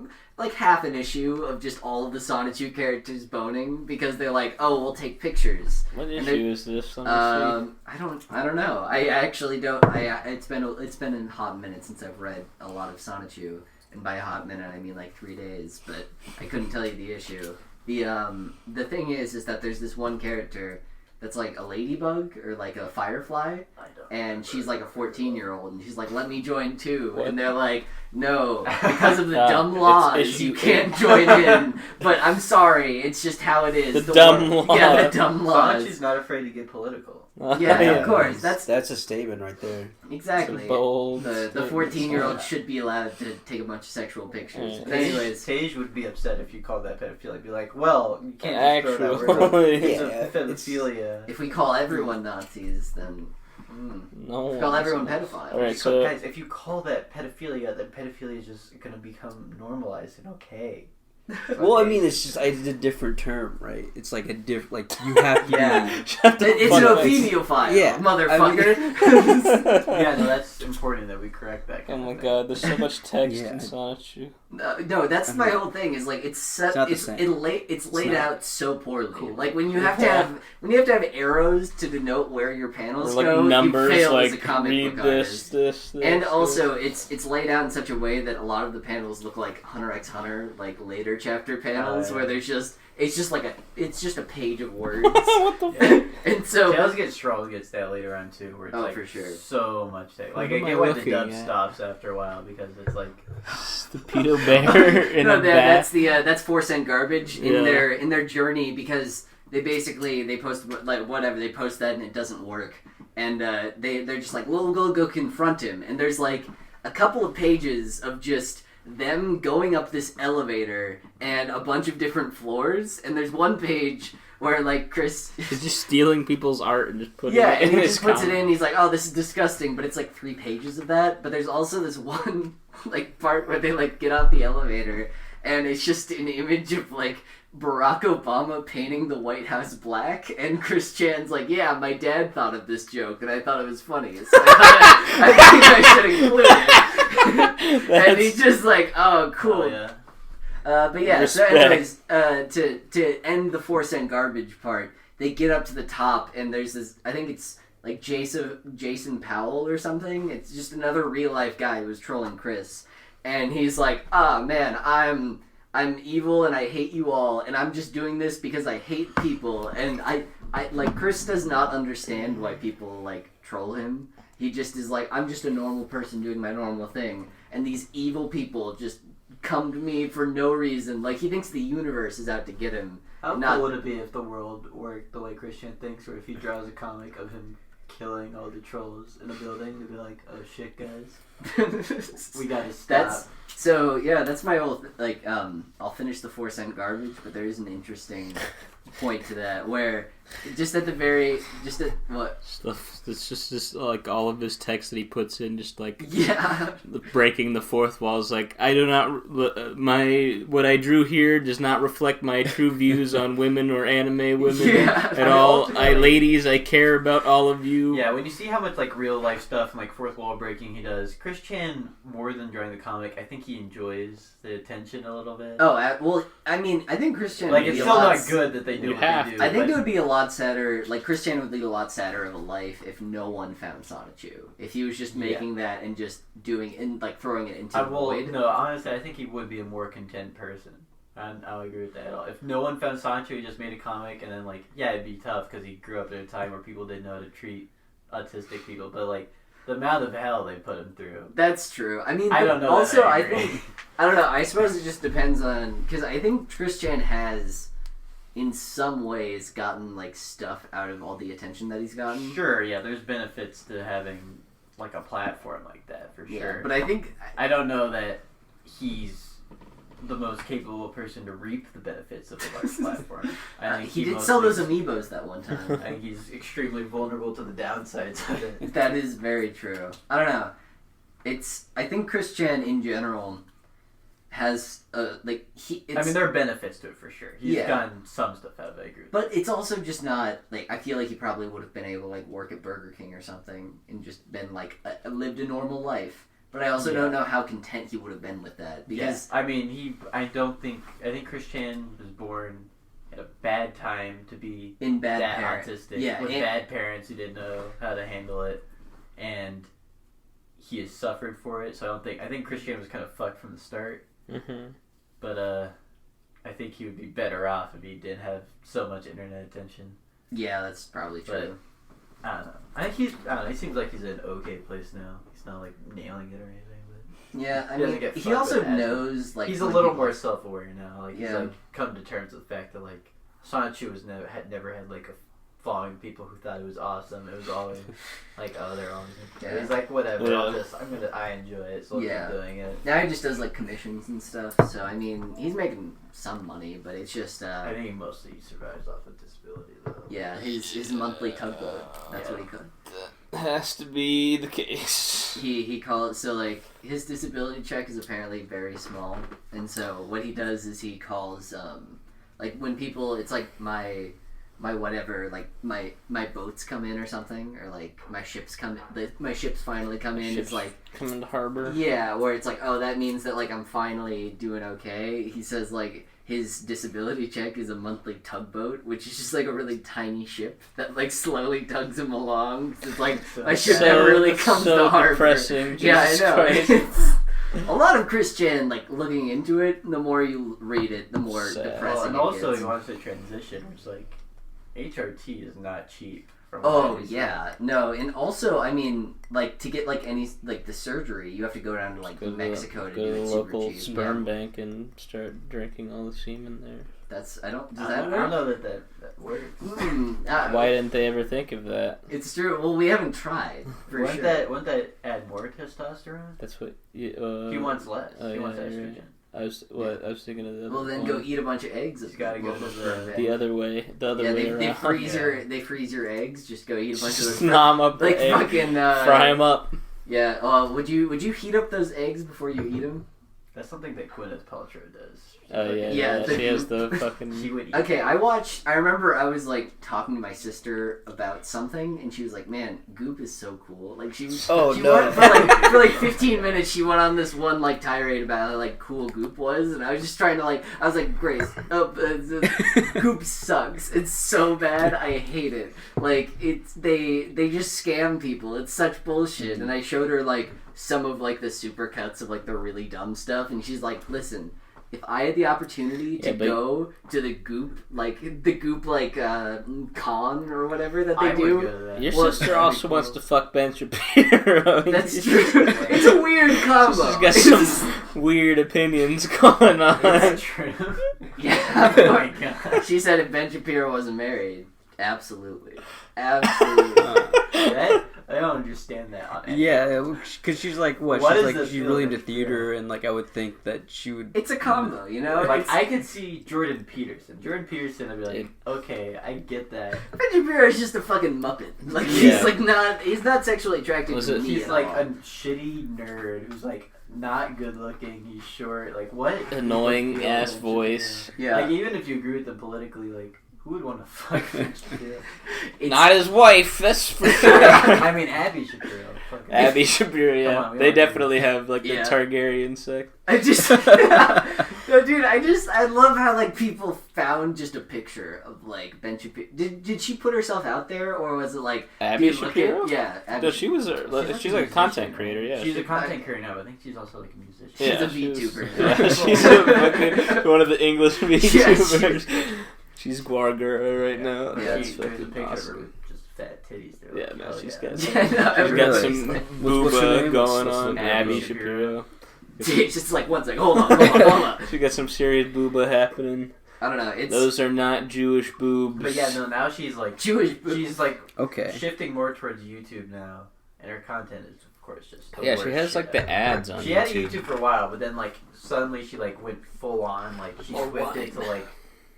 half an issue of just all of the Sonichu characters boning, because they're like, oh, we'll take pictures. What And issue is this? Let me I don't know. I actually don't. It's been a hot minute since I've read a lot of Sonichu, and by a hot minute I mean like 3 days. But I couldn't tell you the issue. The thing is that there's this one character that's like a ladybug or like a firefly, and she's like a 14-year-old, and she's like, let me join too. What? And they're like, no, because of the dumb It's laws, issue you can't join in. But I'm sorry, it's just how it is. The dumb laws. laws. Yeah, the dumb laws. Sonichu's not afraid to get political. see. Yeah, of course. That's a statement right there. Exactly. It's a bold The statement. 14-year-old should be allowed to take a bunch of sexual pictures. Yeah. But anyways, Tage would be upset if you called that pedophilia. Be like, well, you can't just throw that word. Actually, It's Yeah, a pedophilia. if we call everyone Nazis, then no. if we call everyone pedophiles. All right, So, so guys, if you call that pedophilia, then pedophilia is just gonna become normalized and okay. Well, I mean, it's just it's a different term, right? It's like a different, like you have to. Yeah. shut the It's fuck an up. ophenophile, Yeah, motherfucker. Yeah, no, that's important that we correct that. Oh Kind my of thing. god, there's so much text Yeah. in Sonichu. No, that's my whole thing. Is like it's not the same. it's laid not. out so poorly. Cool. Like when you have to have arrows to denote where your Or panels like go, numbers, you fail like as a comic read book this, artist. this, And this. also, it's laid out in such a way that a lot of the panels look like Hunter x Hunter, like later chapter panels, yeah. where there's just it's just a page of words. what the Yeah. And so, Tales gets Strong gets that later on too, where it's Oh, like for sure. so much text. Like What I am I get why the looking dub at? stops after a while because it's like the pedo bear in no, a bat. that's 4-cent garbage in Yeah. their journey, because they post like whatever, they post that and it doesn't work, and they're just like, well, we'll go confront him, and there's like a couple of pages of just them going up this elevator and a bunch of different floors, and there's one page where like Chris He's just stealing people's art and just putting yeah, it and in he his just puts it comic. in. He's like, "Oh, this is disgusting," but it's like 3 pages of that. But there's also this one like part where they like get off the elevator, and it's just an image of like Barack Obama painting the White House black, and Chris Chan's like, "Yeah, my dad thought of this joke, and I thought it was funny, so I think I should include it." and he's just like, oh, cool. Oh, yeah. But yeah, Respect. so anyways, to end the 4-cent garbage part, they get up to the top, and there's this, I think it's like Jason Powell or something. It's just another real life guy who was trolling Chris, and he's like, man, I'm evil and I hate you all, and I'm just doing this because I hate people, and I like, Chris does not understand why people like troll him. He just is like, I'm just a normal person doing my normal thing, and these evil people just come to me for no reason. Like, he thinks the universe is out to get him. How Not- cool would it be if the world worked the way Christian thinks, or if he draws a comic of him killing all the trolls in a building to be like, oh shit, guys, we gotta stop. That's my whole I'll finish the 4-cent garbage, but there is an interesting point to that where what Stuff. It's just like all of his text that he puts in, just like yeah breaking the fourth wall. Is like, I do not what I drew here does not reflect my true views on women or anime women at all. Ladies, I care about all of you. Yeah, when you see how much like real life stuff and like fourth wall breaking he does, Chris Chan, more than drawing the comic, I think he enjoys the attention a little bit. I think Christian Like, would it's be a still lot not good that they do You what have they do. to. I think but- it would be a lot sadder. Like, Christian would lead a lot sadder of a life if no one found Sonichu. If he was just making that and just doing and like throwing it into the void. No, honestly, I think he would be a more content person. I'll agree with that at all. If no one found Sonichu, he just made a comic, and then like, yeah, it'd be tough because he grew up at a time where people didn't know how to treat autistic people. But like, the amount of hell they put him through. That's true. I mean, I don't know. Also, that I agree. think I don't know. I suppose it just depends on, because I think Christian has, in some ways, gotten like stuff out of all the attention that he's gotten. Sure, yeah, there's benefits to having like a platform like that for Yeah, sure. but I think I don't know that he's the most capable person to reap the benefits of a large platform. I think he did sell mostly- those amiibos that one time. I think he's extremely vulnerable to the downsides of it. That is very true. I don't know. I think Christian in general has I mean, there are benefits to it for sure. He's gotten some stuff out of it. I agree with but it's also just not like, I feel like he probably would have been able to like work at Burger King or something and just been like lived a normal life. But I also don't know how content he would have been with that, because I mean, I think Christian was born at a bad time to be in bad that parents, autistic with bad parents who didn't know how to handle it, and he has suffered for it. So I think Christian was kind of fucked from the start. Mm-hmm. But I think he would be better off if he didn't have so much internet attention. Yeah, that's probably true. I don't know. I think he seems like he's in an okay place now. He's not like nailing it or anything. But Yeah, I he doesn't mean, get he fucked also with that. knows like he's a when little people- more self-aware now. Like he's Yeah. like come to terms with the fact that like Sonichu had never had like a following people who thought it was awesome. It was always like, oh, they're always. Yeah. He's like, whatever. Yeah. I enjoy it, so I'll keep doing it. Now he just does like commissions and stuff. So I mean, he's making some money, but it's just I think he mostly survives off of disability though. yeah, his monthly tugboat. That's what he called. That has to be the case. He calls, so like his disability check is apparently very small, and so what he does is he calls like when people, it's like my whatever, like my boats come in or something, or like my ships finally come in. It's like come into harbor. yeah, where it's like, oh, that means that like I'm finally doing okay. He says like his disability check is a monthly tugboat, which is just like a really tiny ship that like slowly tugs him along. It's like a ship that really comes to harbor. Depressing. Yeah, I Jesus know. Christ. It's a lot of Christian, like looking into it, the more you read it, the more Sad. depressing and also it gets. he wants to transition, which like HRT is not cheap. From Oh what I yeah, no, and also I mean, like to get like any like the surgery, you have to go down to like Go to Mexico to go do to it the super local cheap. sperm Yeah. bank and start drinking all the semen there. Does I that don't work? know that works. Why didn't they ever think of that? It's true. Well, we haven't tried for Wouldn't sure. wouldn't that add more testosterone? That's what He wants less. oh, He wants yeah, estrogen. right. I was thinking of the Well, other then one. go eat a bunch of eggs. He's gotta go to the other way. The other Yeah, way they around. freeze they freeze your eggs. Just go eat a bunch of Just those. nom 'em up the Like egg, fucking fry them up. Yeah. Would you heat up those eggs before you eat them? That's something that Gwyneth Paltrow does. Oh yeah, Yeah, she has the fucking. She would eat Okay, I remember I was like talking to my sister about something, and she was like, "Man, Goop is so cool." Like she went for like 15 minutes. She went on this one like tirade about how like cool Goop was, and I was just trying to like, I was like, Grace, Goop sucks. It's so bad. I hate it. Like they just scam people. It's such bullshit. And I showed her like some of like the supercuts of like the really dumb stuff, and she's like, "Listen, if I had the opportunity to go to the Goop con or whatever that they do," would go to that. Your Well, sister also wants to fuck Ben Shapiro. that's true. It's a weird combo. She's got some weird opinions going on. That's true. Yeah. Oh my god. She said if Ben Shapiro wasn't married, absolutely. I don't understand that. Yeah, because she's like what? What She's is like this she's really into film? theater, and like I would think that she would. It's a combo, you know? Like It's, I could see Jordan Peterson. I'd be like, okay, I get that. Ben Shapiro is just a fucking muppet. Like Yeah. he's not sexually attracted to me. He's at like all. a shitty nerd who's like not good looking. He's short. Like what? Annoying Feel ass that voice. shit. Yeah. Like even if you agree with them politically, like who would want to fuck Ben Shapiro? It's- Not his wife, that's for sure. I mean Abby Shapiro. Fucking Abby Shapiro, yeah. Come on, we They don't definitely have like the Yeah. Targaryen sex. I just no, dude. I love how like people found just a picture of like Ben Shapiro. Did she put herself out there, or was it like Abby dude, look Shapiro? at- Yeah, Abby No, she was she's like a content musician. creator, yeah. She's a content creator now, but I think she's also like a musician. She's Yeah, a VTuber. Yeah, she's a fucking, one of the English VTubers. Yeah, She's Guargura right now. Yeah, That's There's a fucking picture of her awesome. with just fat titties. They're Yeah, like, no, hell she's yeah. got Yeah, no, She's got everybody's some like- What's her booba name? going What's on. the- Abby Abby Shapiro. It's just like one second. Hold on. She got some serious booba happening. I don't know. It's Those are not Jewish boobs. But yeah, no. Now she's like Jewish. she's like Okay. shifting more towards YouTube now, and her content is of course just the Yeah, she worst has shit like the ever. ads on She had YouTube. YouTube for a while, but then like suddenly she like went full on, like she Full whipped on. into like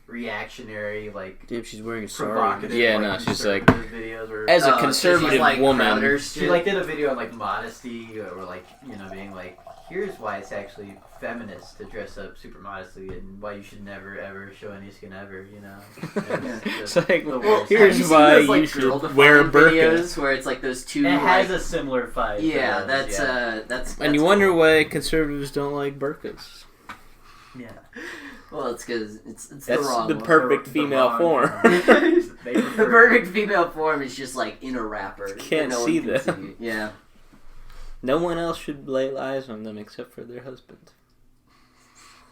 reactionary, like Damn, she's wearing a sari. provocative. Yeah, like, no, she's like- conservative videos where As a she's conservative like woman, Crowder's she shit. like did a video on like modesty or like being like, here's why it's actually feminist to dress up super modestly and why you should never ever show any skin ever. It's like, the well, worst. here's Have you seen why those, like, you should girl-defined wear a burqa. videos where it's like those two. It has like, a similar vibe. yeah, to that's those, that's. And you wonder why conservatives don't like burqas. yeah. Well, it's because it's That's the wrong the one. perfect The female wrong form. one. The They prefer- perfect female form is just like in a wrapper. Can't no one see can them. see. Yeah. No one else should lay eyes on them except for their husband.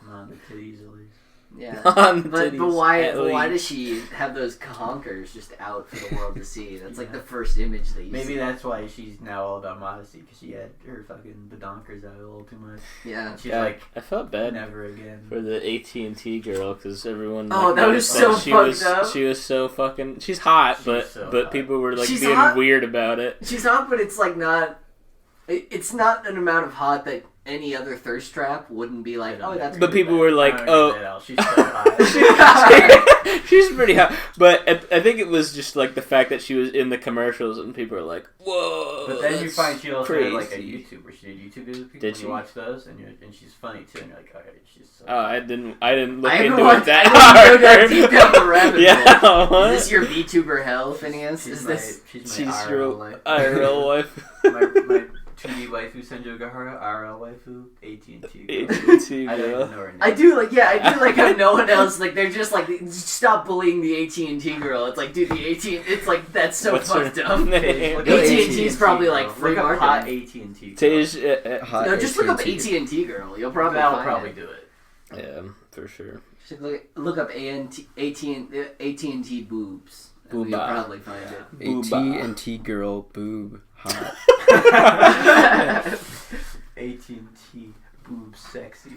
on the titties at least. Yeah. On the But titties, why at why least. does she have those conkers just out for the world to see? That's like Yeah. the first image that you Maybe see. that's why she's now all about modesty, because she had her fucking badonkers out a little too much. Yeah. And she's Yeah, like, I felt bad never again. for the AT&T girl because everyone. Oh, that was noticed so she fucked was, up. She was so fucking. She's hot, She's but so but hot. people were like She's being hot? weird about it. She's hot, but it's like not. It's not an amount of hot that any other thirst trap wouldn't be like. Oh, that's. But people were like, I don't "Oh." get that at all. She's so hot. She's pretty hot, but I think it was just like the fact that she was in the commercials and people were like, "Whoa!" But then you that's find she also had like a crazy." YouTube where she did YouTube videos with people. Did and she? You watch those, and she's funny too, and you're like, alright, she's so. Oh, I didn't look I haven't into watched- it that I didn't go that hard. deep down the rabbit Yeah, hole. what? Is this your VTuber hell, Phineas? She's Is my, this? she's my She's IRL your life. IRL wife. my 2D waifu Senjo Gahara, IRL waifu, AT&T. AT&T, I don't girl. even know her name. I do like how no one else like they're just like stop bullying the AT&T girl. It's like dude, the AT it's like that's so What's her fucked up. name? Look AT&T up is probably, like, girl. free Look up marketing. hot AT&T. girl. Tej, Hot No, just look up AT&T. AT&T girl. You'll probably That'll find probably it. do it. yeah, for sure. Just look up AT&T boobs. And Booba. you'll probably find it. Booba. AT&T girl boob hot. AT&T boob sexy.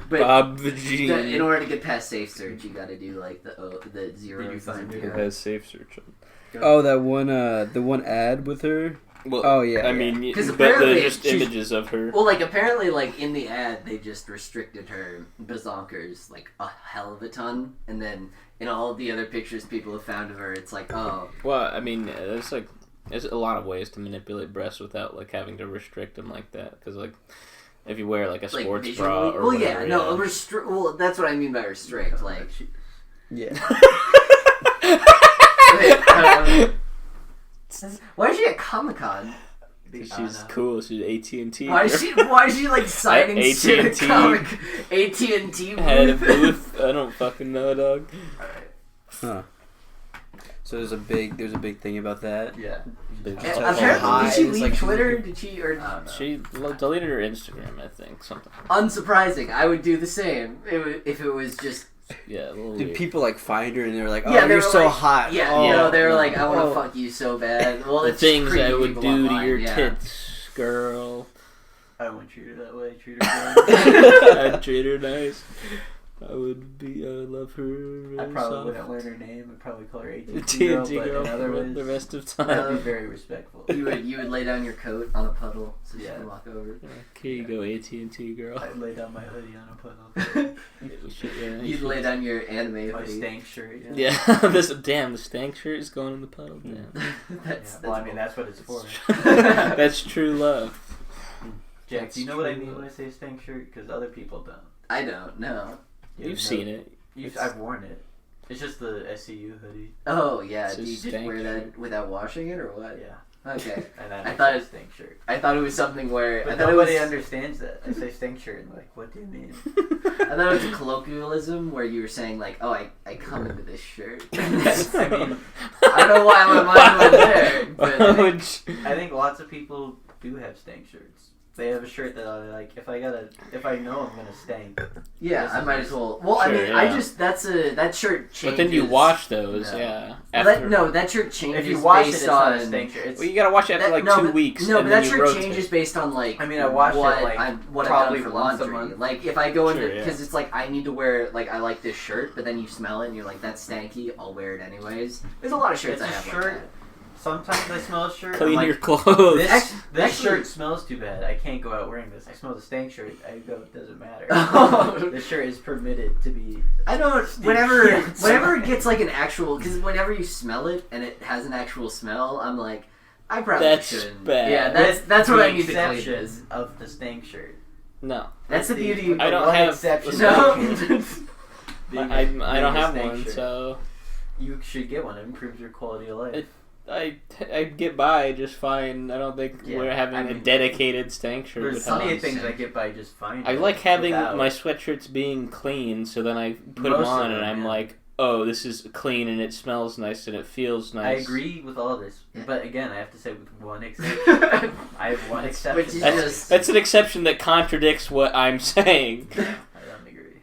But Bob Vagine. in order to get past safe search, you got to do like the zeros. Did you find and it? Who zeros. has safe search on? Oh, that one the one ad with her. Well, Oh, yeah, I yeah. mean, 'Cause but apparently they're just she's- images of her. Well, like apparently, like in the ad, they just restricted her bazonkers like a hell of a ton, and then in all of the other pictures people have found of her, it's like, oh, Well, I mean, there's a lot of ways to manipulate breasts without like having to restrict them like that. Because like If you wear like a Like, sports visually? bra or well, whatever, yeah, no, well, that's what I mean by restrict. Like, Yeah. why is she at Comic-Con? She's cool. She's AT&T. Why is she like signing shit at comic AT&T Had a booth? booth. I don't fucking know, dog. Huh. So there's a big thing about that. Yeah. Apparently, did she leave like, Twitter? Did she or She deleted her Instagram, I think. Something. unsurprising? I would do the same if it was just. Yeah, a little Did weird. people like find her and they were like, "Oh, Yeah, they you're were so like- hot." Yeah, oh, you know, they were like, "I want to oh. fuck you so bad." Well, The it's things creepy I would people do to online, your yeah. tits, girl. I wouldn't treat her that way. Treat her good. I'd treat her nice. I would love her. I probably soft. wouldn't learn her name. I'd probably call her AT&T AT&T girl, but girl in other for ways, the rest of I'd time. be very respectful. You would lay down your coat on a puddle so she Yeah. can walk over. Here you go, AT&T girl. I'd lay down my hoodie on a puddle. Yeah, You'd lay down your anime My hoodie. stank shirt. Yeah, the stank shirt is going in the puddle. Damn. That's Well, I mean, that's what it's for. That's true love. Jack, do you know what I mean when I say stank shirt? Because other people don't. I don't know. You've seen it. I've worn it. It's just the SCU hoodie. Oh yeah, It's do a you just stank wear that shirt. without washing it or what? Yeah. Okay. And that I makes thought it a it- stank shirt. I thought it was something where But I thought nobody it was, understands that. I say stank shirt and like, what do you mean? I thought it was a colloquialism where you were saying like, "Oh, I come into this shirt." I mean, I don't know why my mind went there, but I think lots of people do have stank shirts. They have a shirt that I like. If I know I'm gonna stank. yeah, This I is might nice. as well. Well, Sure, I mean, yeah. that shirt changes. But then you wash those, No. yeah. Well, that shirt changes If you wash it, based it's on. not a stank shirt. It's, Well, you gotta wash it after That- like no, 2 but- weeks. No, and but then that you shirt rotate. changes based on like. I mean, I wash it, like, what probably I've done for once a laundry. month. Like if I go into Sure, yeah. because it's like I need to wear like I like this shirt, but then you smell it and you're like that's stanky. I'll wear it anyways. There's a lot of shirts It's I a have shirt. like that. Sometimes I smell a shirt. Clean I'm like, your clothes. This Actually- shirt smells too bad. I can't go out wearing this. I smell the stank shirt. I go, it doesn't matter. Oh. The shirt is permitted to be. I don't. Steve Whenever Jobs. it gets like an actual, because whenever you smell it and it has an actual smell, I'm like, I probably That's shouldn't. bad. Yeah, that's what the I need to clean exception this. of the stank shirt. No. That's the beauty. I don't one have- exception. No. I don't have stank one, shirt. so You should get one. It improves your quality of life. I get by just fine. I don't think Yeah, we're having I a mean, dedicated stank shirt. There's would plenty help. of things I get by just fine. I like having without. my sweatshirts being clean, so then I put them Most of on them, and I'm yeah. like, oh, this is clean and it smells nice and it feels I nice. agree with all this, Yeah. but again, I have to say with one exception. I have one Which exception. is That's an exception that contradicts what I'm saying. I don't agree.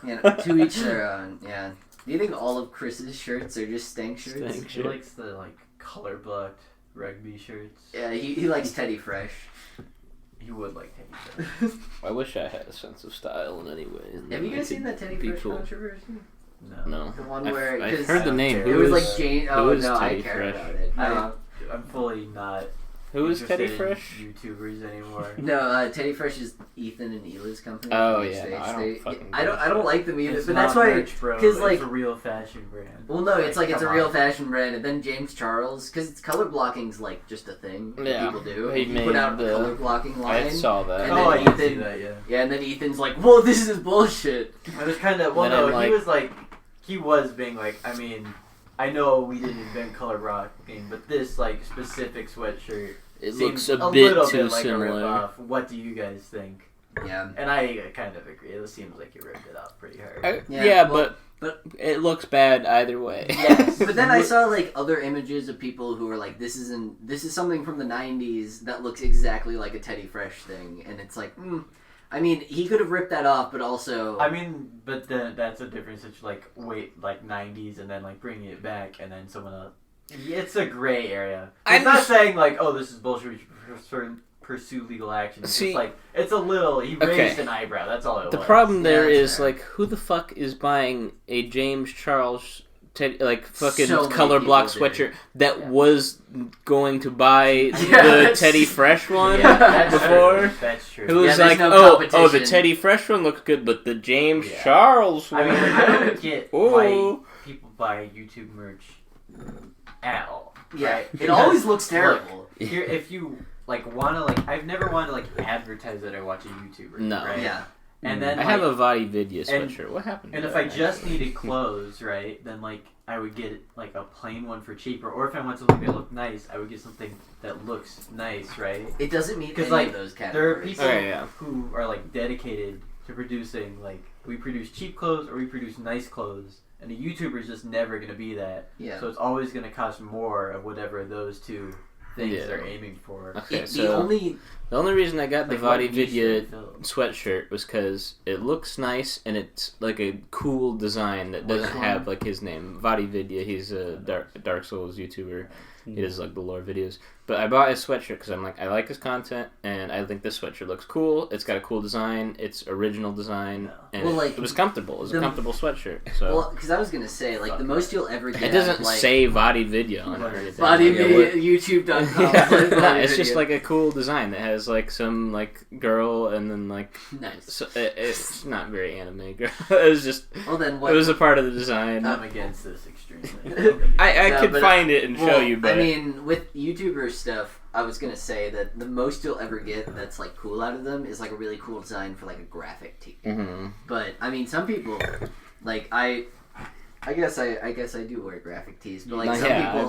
Yeah, to each their own. Yeah. Do you think all of Chris's shirts are just stank shirts? Stank. He likes the like color blocked rugby shirts. Yeah, he likes Teddy Fresh. He would like Teddy Fresh. I wish I had a sense of style in any way. Have you guys seen that Teddy be Fresh cool. controversy? No. The one I've- where I've 'cause heard the name. It Who it was is- like Jane. who Oh is no, I Teddy care Fresh? about it. I'm fully not. Who is Teddy interested in Fresh? YouTubers anymore. No, Teddy Fresh is Ethan and Hila's company. Oh, They- yeah, they- no, I don't they- fucking I don't. I don't like them either. It's but not that's why. merch, bro. 'cause, It's like- a real fashion brand. Well, no, it's like it's a come real on. fashion brand, and then James Charles, because it's color blocking's like just a thing that Yeah, people do. he He made put out the the- color blocking line. I saw that. And Oh, then I did see Ethan- that. Yeah. Yeah, and then Ethan's like, "Whoa, this is bullshit." It was kind of. Well, And then no, I'm he like- was like. He was being like. I mean, I know we didn't invent color blocking, but this like specific sweatshirt. It seems looks a a bit little too bit like similar. a rip-off. What do you guys think? Yeah. And I kind of agree. It seems like you ripped it off pretty hard. Yeah, well, but it looks bad either way. Yes. But then I saw like other images of people who were like, "This is something from the '90s that looks exactly like a Teddy Fresh thing," and it's like, I mean, he could have ripped that off, but also, I mean, but then that's a difference. It's like wait, like '90s, and then like bringing it back, and then someone else. It's a gray area. I'm It's not just- saying like, oh, this is bullshit. We should pursue legal action. It's See- just like it's a little. He Okay. raised an eyebrow. That's all it The was. problem there Yeah, is that's fair. like, who the fuck is buying a James Charles like fucking So many color block people sweatshirt did. that Yeah. was going to buy Yeah, the that's- Teddy Fresh one Yeah, that's before? true. That's true. Who was there's like, no oh, the competition. Teddy Fresh one looks good, but the James Yeah. Charles I one. mean, I don't get Ooh. why people buy YouTube merch at all. yeah, right? it always looks terrible. Here, if you I've never wanted to like advertise that I watch a YouTuber. No. Right? Yeah. And then I have a Vadi Vidya sweatshirt. What happened? And if I just needed clothes, right, then like I would get like a plain one for cheaper. Or if I want something that looked nice, I would get something that looks nice, right? It doesn't meet any like of those there are categories. people who are like dedicated to producing like we produce cheap clothes or we produce nice clothes, and a YouTuber is just never gonna be that. Yeah. So it's always gonna cost more of whatever those two things they're aiming for. Okay, the only reason I got the Like, Vadi what niche Vidya they fill. sweatshirt was because it looks nice and it's like a cool design that doesn't have like his name. Vadi Vidya, he's a Dark Souls YouTuber. He does like the lore videos. But I bought his sweatshirt because I'm like, I like his content and I think this sweatshirt looks cool. It's got a cool design. It's original design. And Well, like, it was comfortable. It was a comfortable sweatshirt. So. Well, because I was going to say, like, the most you'll ever get... It doesn't like, say Vadi Vidya on it or anything. Vadi Vidya, YouTube.com. Nah, it's just like a cool design that has like some like girl and then like Nice. so, it's not very anime girl. It was just Well, then what... it was a part of the design. I'm against this extremely. I No, could but, find it and show you, but I mean, with YouTuber stuff, I was going to say that the most you'll ever get that's like cool out of them is like a really cool design for like a graphic tee. Mhm. But I mean, some people, like I guess I do wear graphic tees, but like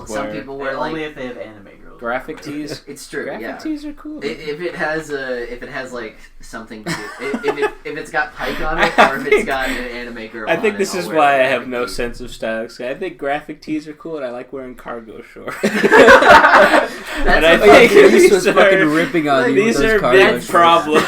some people wear like only if they have anime girls. graphic tees. it's true. Graphic Yeah. tees are cool. If it has like something to if it's got Pike on it or if it's got an anime girl. I think on this it, is I'll wear why a I have graphic no tee. sense of style. 'Cause I think graphic tees are cool, and I like wearing cargo shorts. That's And I a think fucking- Reese was these fucking are- ripping on you These with those are cargo big shorts. problems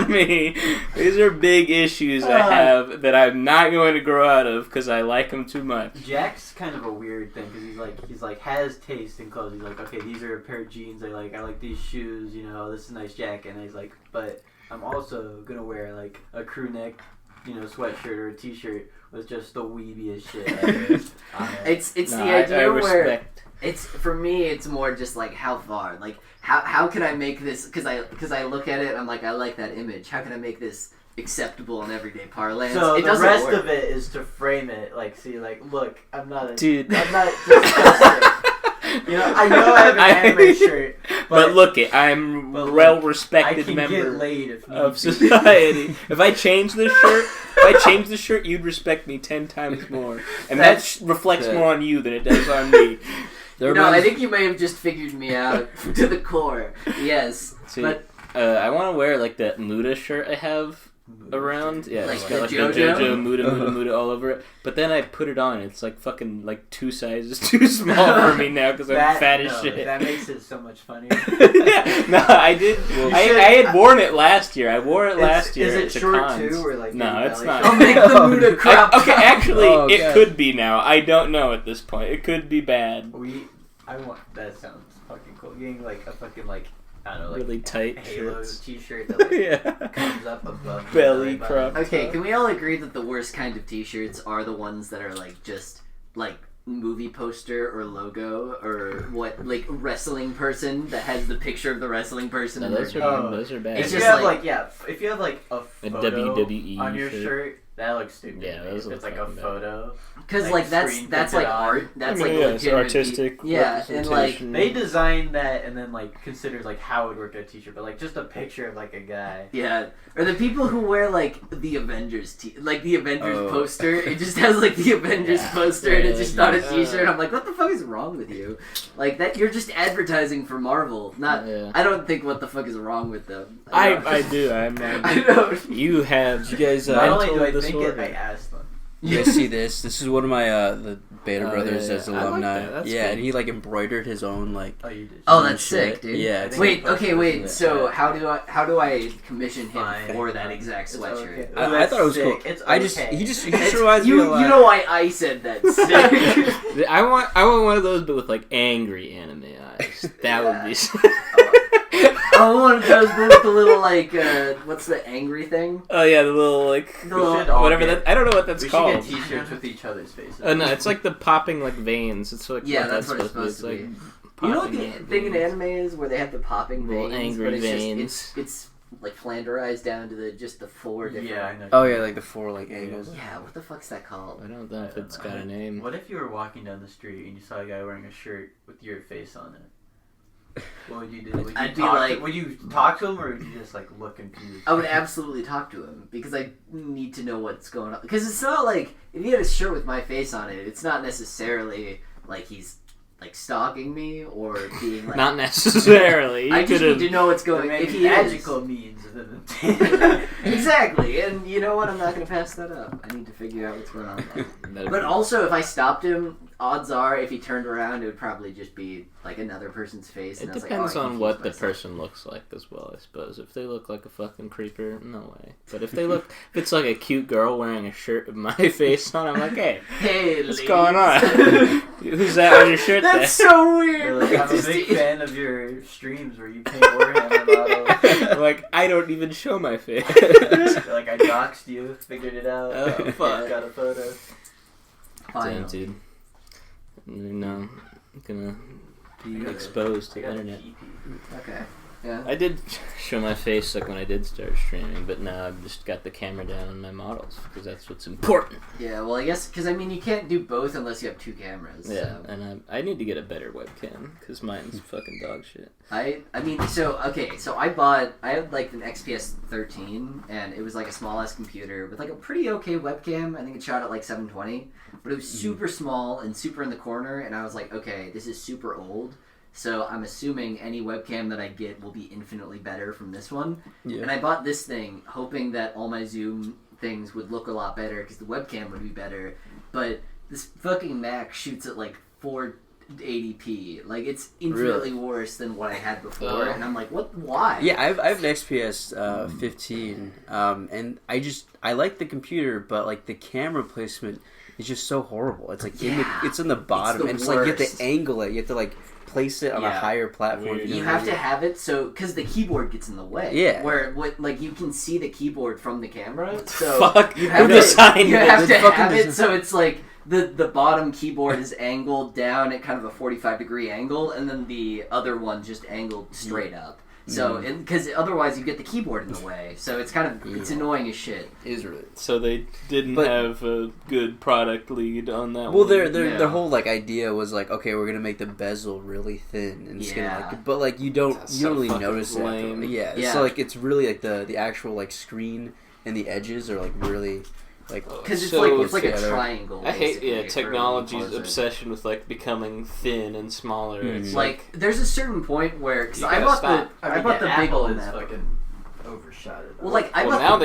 for me. These are big issues I have that I'm not going to grow out of because I like them too much. Jack's kind of a weird thing because he's like has taste in clothes. He's like, okay, these are a pair of jeans I like these shoes. You know, this is a nice jacket. And he's like, but I'm also gonna wear like a crew neck, sweatshirt or a t-shirt with just the weebiest shit ever on it. It's No, the I idea where respect. it's for me. It's more just like how far, like how can I make this? Because I look at it, and I'm like, I like that image. How can I make this acceptable in everyday parlance? So it the doesn't rest work. of it is to frame it, like, see, like, look, I'm not Dude. I'm not disgusting. I know I have an anime shirt, But look it, I'm but a look, well-respected I can member get laid if need of be. society. If I change this shirt, you'd respect me 10 times more, and that reflects more on you than it does on me. I think you may have just figured me out to the core. Yes, See, but I want to wear like that Muda shirt I have around. Yeah, Like it's the got like JoJo? the JoJo Muda all over it. But then I put it on, and it's like fucking like 2 sizes too small for me now because I'm fat as shit. That makes it so much funnier. No, I did. I had worn it last year. I wore it last year. Is it to short cons. too, or like No, maybe it's belly? not. I'll make the Muda crop. Okay, actually, Oh, it God. could be now. I don't know at this point. It could be bad. That sounds fucking cool. Getting like a fucking like I don't know, like Really tight Halo shirts. t-shirt that like Yeah. comes up above the Belly button. crop. Okay, can we all agree that the worst kind of t-shirts are the ones that are like just like movie poster or logo or what, like wrestling person that has the picture of the wrestling person No, in those their are name? those are bad. It's If you just have like- if you have like a A photo WWE on your shirt. shirt, that looks stupid. Yeah, to me. those If it's look like a fucking bad. photo. Because like, like screen that's printed like on. art. That's like yeah, it's legitimate artistic. Yeah, and like representation. They designed that and then like considered like how it would work on a t-shirt, but like just a picture of like a guy. yeah, or the people who wear like the Avengers like the Avengers Oh. poster. It just has like the Avengers Yeah. poster and it's Yeah, just not a yeah. t-shirt. I'm like, what the fuck is wrong with you? Like that, you're just advertising for Marvel. Not. Yeah. I don't think what the fuck is wrong with them. I do. I'm. I don't. You have. Did you guys, Not only do I mental think disorder. it, I asked them. You guys see this? This is one of my the Beta Oh, Brothers yeah, as yeah. I like alumni. that. That's yeah, good. and he like embroidered his own like. Oh, you did. Oh, that's shit. sick, dude. Yeah. I It's think Wait, the okay, poster wait. was So that. how do I commission him Fine. for that exact It's sweatshirt? okay. I thought it was Sick. cool. It's I just okay. he just It's- reminds me a lot. you know why I said that. Sick. I want one of those, but with like angry anime eyes. That would be. I want those with the little like what's the angry thing? Oh yeah, the little like The little- should all whatever get- that. I don't know what that's We called. should get t-shirts with each other's faces. No, it's like the popping like veins. It's like Yeah, that's what it's be. supposed to be. It's You know what popping the thing in veins. anime is where they have the popping Little veins, angry but it's veins. just it's like flanderized down to the 4 different. Yeah, I know. Oh yeah, like the 4 like angles. Yeah, what the fuck's that called? I don't know if it's got a name. What if you were walking down the street and you saw a guy wearing a shirt with your face on it? What would you do? Would you talk to him, or would you just like look confused? I would absolutely talk to him because I need to know what's going on. Because it's not like if he had a shirt with my face on it, it's not necessarily like he's like stalking me or being like. Not necessarily. I just need to know what's going. If he magical means exactly, and you know what? I'm not gonna pass that up. I need to figure out what's going on. But also, if I stopped him, odds are, if he turned around, it would probably just be like another person's face. And It depends on what the person looks like as well, I suppose. If they look like a fucking creeper, no way. But if it's like a cute girl wearing a shirt with my face on, I'm like, hey, what's going on? Who's that on your shirt? That's so weird. Like, I'm a big fan of your streams where you paint Warhammer models. Like, I don't even show my face. Like, I doxed you, figured it out. Oh, fuck. Got a photo. Damn, dude. No, I'm gonna be exposed to the internet. Okay. Yeah. I did show my face like when I did start streaming, but now I've just got the camera down on my models because that's what's important. Yeah, well, I guess because I mean you can't do both unless you have two cameras. Yeah, so. and I need to get a better webcam because mine's fucking dog shit. I mean, so I had like an XPS 13, and it was like a small ass computer with like a pretty okay webcam. I think it shot at like 720, but it was super small and super in the corner, and I was like, okay, this is super old. So I'm assuming any webcam that I get will be infinitely better from this one. Yeah. And I bought this thing hoping that all my Zoom things would look a lot better because the webcam would be better. But this fucking Mac shoots at like 480p. Like it's infinitely worse than what I had before. And I'm like, what? Why? Yeah, I have an XPS 15, and I like the computer, but like the camera placement is just so horrible. It's like it's in the bottom, and it's like you have to angle it. You have to like place it on a higher platform. You have to have it so because the keyboard gets in the way. Yeah, where like you can see the keyboard from the camera. So fuck, you have to have it so it's like the bottom keyboard is angled down at kind of a 45-degree angle, and then the other one just angled straight up. So, because otherwise you get the keyboard in the way, so it's kind of it's annoying as shit. Is really. So they didn't have a good product lead on that. Well, their whole like idea was like, okay, we're gonna make the bezel really thin, and it's gonna like, but like you don't really notice it. Yeah, so like it's really like the actual like screen and the edges are like really. Because it's like a triangle. I hate technology's obsession with like becoming thin and smaller. It's like there's a certain point where because I bought the big Apple old is fucking overshot it. Well, like now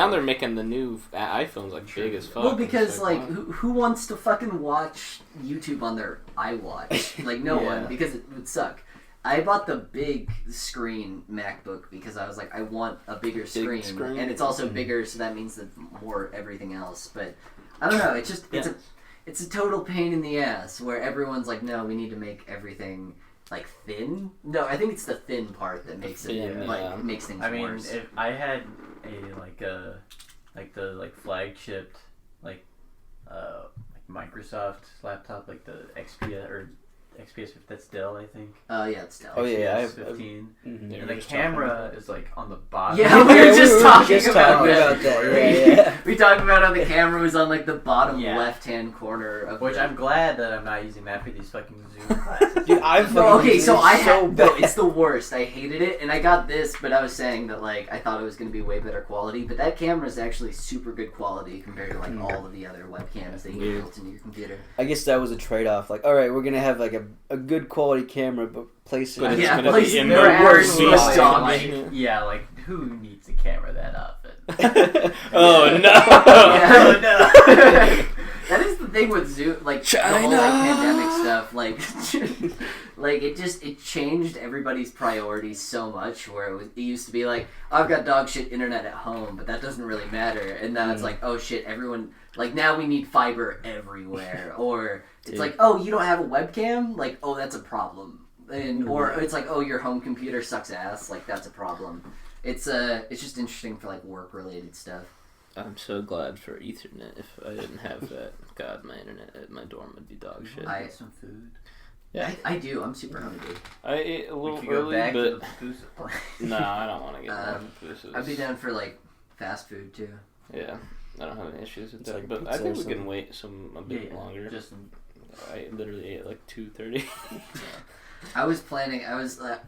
they're making the new iPhones like big as fuck. Well, because like who wants to fucking watch YouTube on their iWatch? Like no one, because it would suck. I bought the big screen MacBook because I was like, I want a bigger screen. And it's also bigger, so that means that more everything else. But I don't know. It's just it's a total pain in the ass where everyone's like, no, we need to make everything like thin. No, I think it's the thin part that makes it makes things worse. I mean, if I had the flagship Microsoft laptop, like the XP or XPS, that's Dell, I think. Yeah, it's Dell. Oh yeah, I have 15. And the camera is like on the bottom. Yeah, we were just talking about that. Yeah. We talked about how the camera was on like the bottom left-hand corner of which I'm glad that I'm not using that for these fucking Zoom classes. Dude, it's the worst. I hated it, and I got this, but I was saying that like I thought it was going to be way better quality, but that camera is actually super good quality compared to like all of the other webcams that you built into your computer. I guess that was a trade-off. Like, all right, we're gonna have like a good quality camera, but place it. But it's gonna be in the worst like who needs a camera that often? Oh no! Oh no! That is the thing with Zoom, like China! The whole like pandemic stuff. Like it changed everybody's priorities so much. Where it used to be like, oh, I've got dog shit internet at home, but that doesn't really matter. And now it's like, oh shit, everyone like now we need fiber everywhere. Or it's like, oh, you don't have a webcam, like oh that's a problem. And or it's like, oh, your home computer sucks ass, like that's a problem. It's just interesting for like work related stuff. I'm so glad for Ethernet. If I didn't have that, God, my internet at my dorm would be dog shit. I some food. Yeah, I do. I'm super hungry. I ate a little early, but no, I don't want to get papooses. I'd be down for like fast food too. Yeah, I don't have any issues with that, but I think we can wait a bit longer. Just I literally ate like 2:30. I was planning.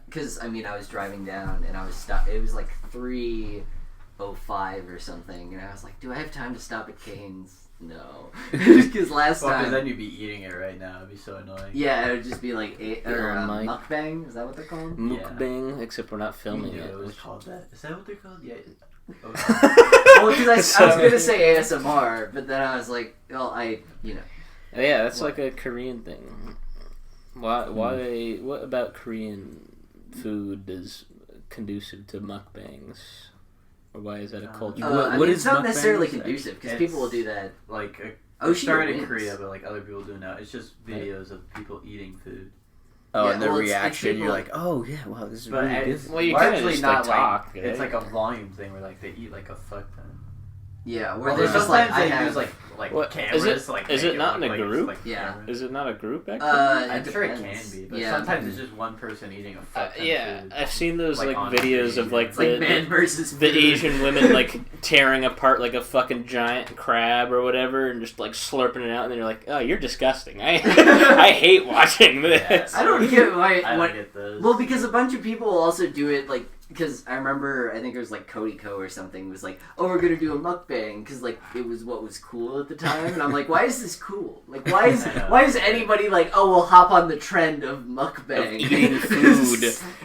Because I was driving down and I was stopped. It was like 3:05 or something, and I was like, "Do I have time to stop at Cane's?" No, because last time. Because then you'd be eating it right now. It'd be so annoying. Yeah, it would just be like mukbang. Is that what they're called? Mukbang, except we're not filming it. It was called that. Is that what they're called? Yeah. Well, because I was gonna say ASMR, but then I was like, well, Yeah, that's like a Korean thing. Why? What about Korean food is conducive to mukbangs? Or why is that a culture? It's not necessarily conducive because people will do that. Like, it started in Korea, but like other people do it now. It's just videos of people eating food. Oh, and the reaction, you're like, oh yeah, wow, this is really good. Well, you can't just not talk. Like, it's like a volume thing where like they eat like a fuck ton. Yeah, where there's just like use like cameras. Is it not in a group? Yeah. Is it not a group actually? I'm sure it can be, but sometimes it's just one person eating a fuck ton of food. I've seen those like videos of like the man versus the Asian women like tearing apart like a fucking giant crab or whatever and just like slurping it out, and then you're like, oh, you're disgusting. I hate watching this. I don't get why. I don't get those. Well, because a bunch of people also do it like. Because I remember, I think it was like Cody Co or something was like, oh, we're gonna do a mukbang because like it was what was cool at the time, and I'm like, why is this cool? Like, why is anybody like, oh, we'll hop on the trend of mukbang,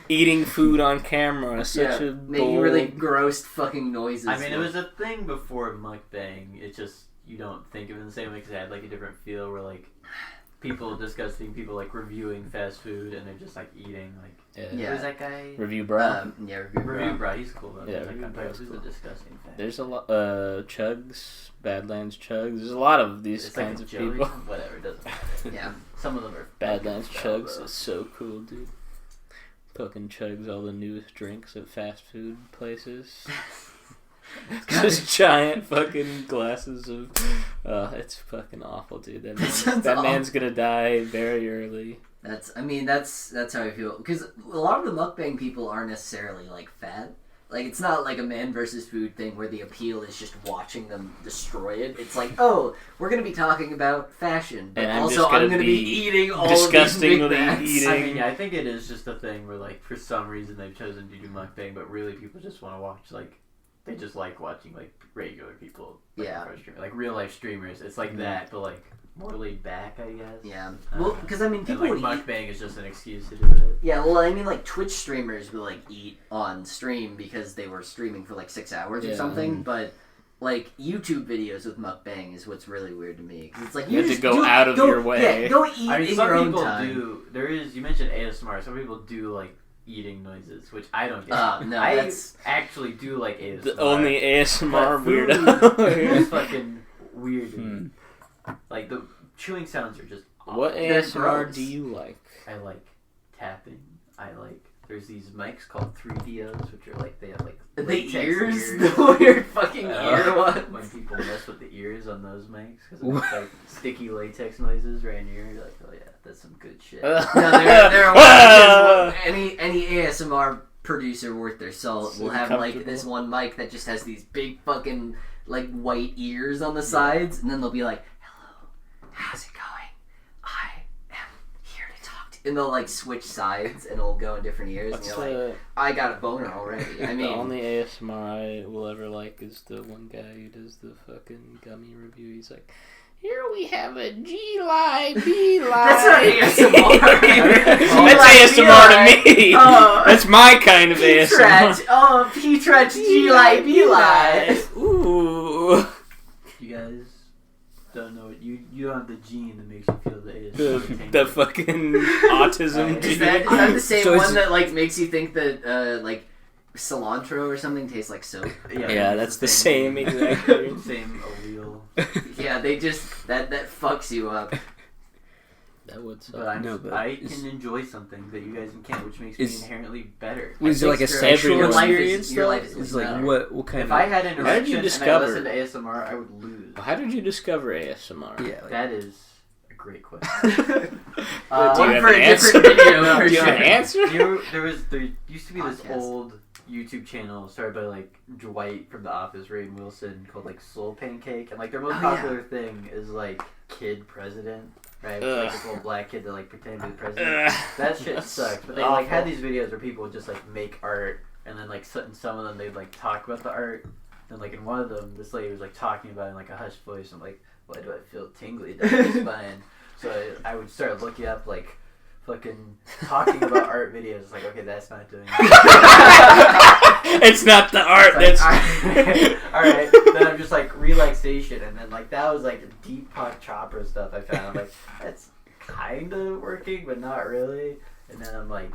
eating food on camera, such a making really gross fucking noises. I mean, it was a thing before mukbang. It just you don't think of it in the same way because it had like a different feel where like people discussing people like reviewing fast food and they're just like eating like. Who's that guy? Review Bro. Review Bro. He's cool though. Yeah, Review Bro's Bro's cool. a disgusting thing. There's a lot. Chugs, Badlands Chugs. There's a lot of these it's kinds like of people. Whatever, it doesn't matter. Yeah. Some of them are. Badlands Chugs is so cool, dude. Fucking chugs all the newest drinks at fast food places. Just giant fucking glasses of. It's fucking awful, dude. That man's gonna die very early. That's how I feel. Because a lot of the mukbang people aren't necessarily like fat. Like it's not like a man versus food thing where the appeal is just watching them destroy it. It's like, oh, we're gonna be talking about fashion, but and also I'm gonna be eating all of these Big Macs. I mean, yeah, I think it is just a thing where like for some reason they've chosen to do mukbang, but really people just want to watch like. They just like watching like regular people, like real life streamers. It's like that, but like more laid back, I guess. Yeah, well, because I mean, people and, like, would mukbang is just an excuse to do it. Yeah, well, I mean, like Twitch streamers would like eat on stream because they were streaming for like 6 hours or something. But like YouTube videos with mukbang is what's really weird to me because it's like you have to go out of your way. Yeah, go eat in your own time. Some people do. There is. You mentioned ASMR. Some people do like. Eating noises, which I don't get. No, I actually do like ASMR. The only ASMR weirdo. It's fucking weird to me. Like the chewing sounds are just awful. What ASMR do you like? I like tapping. I like. There's these mics called 3DOs, which are like they have like the ears, the weird fucking ear ones. When people mess with the ears on those mics, because it's like sticky latex noises right in your ear, you're like, oh yeah, that's some good shit. No, they're any ASMR producer worth their salt will have like this one mic that just has these big fucking like white ears on the sides, and then they'll be like, "Hello, how's it going? I am here to talk to," and they'll like switch sides and it'll go in different ears, and you're like, I got a boner already. I mean, the only ASMR I will ever like is the one guy who does the fucking gummy review. He's like, here we have a G-lie, B-lie. That's not ASMR. That's ASMR to me. That's my kind of ASMR. Oh, P-Tretch, G-lie, B-lie. Ooh. You guys don't know it. You don't have the gene that makes you feel the ASMR. The fucking autism gene. Is that the same one that like makes you think that like cilantro or something tastes like soap? Yeah, that's the same exact thing. Same allele. Yeah, they just that fucks you up. That would suck. But I can enjoy something that you guys can't, which makes me inherently better. Was it like a sexual experience? Your life is it's like what kind if of? I had an How did you erection and I listened to ASMR, I would lose. How did you discover ASMR? Yeah, like, that is a great question. Do you have for an a answer? different video. Do you have an answer? There used to be this old YouTube channel started by like Dwight from The Office, Ray Wilson, called like Soul Pancake, and like their most popular thing is like Kid President. right? It's like this little black kid that like pretended to be the president. That shit sucks. But they like had these videos where people would just like make art, and then like in some of them they'd like talk about the art. And like in one of them, this lady was like talking about it in like a hushed voice. I'm like, why do I feel tingly down my spine? So I would start looking up like fucking talking about art videos. Like, okay, that's not doing it. It's not the art. Like, That's alright. Then I'm just like relaxation, and then like that was like deep pop chopper stuff I found. I'm like, that's kind of working, but not really. And then I'm like,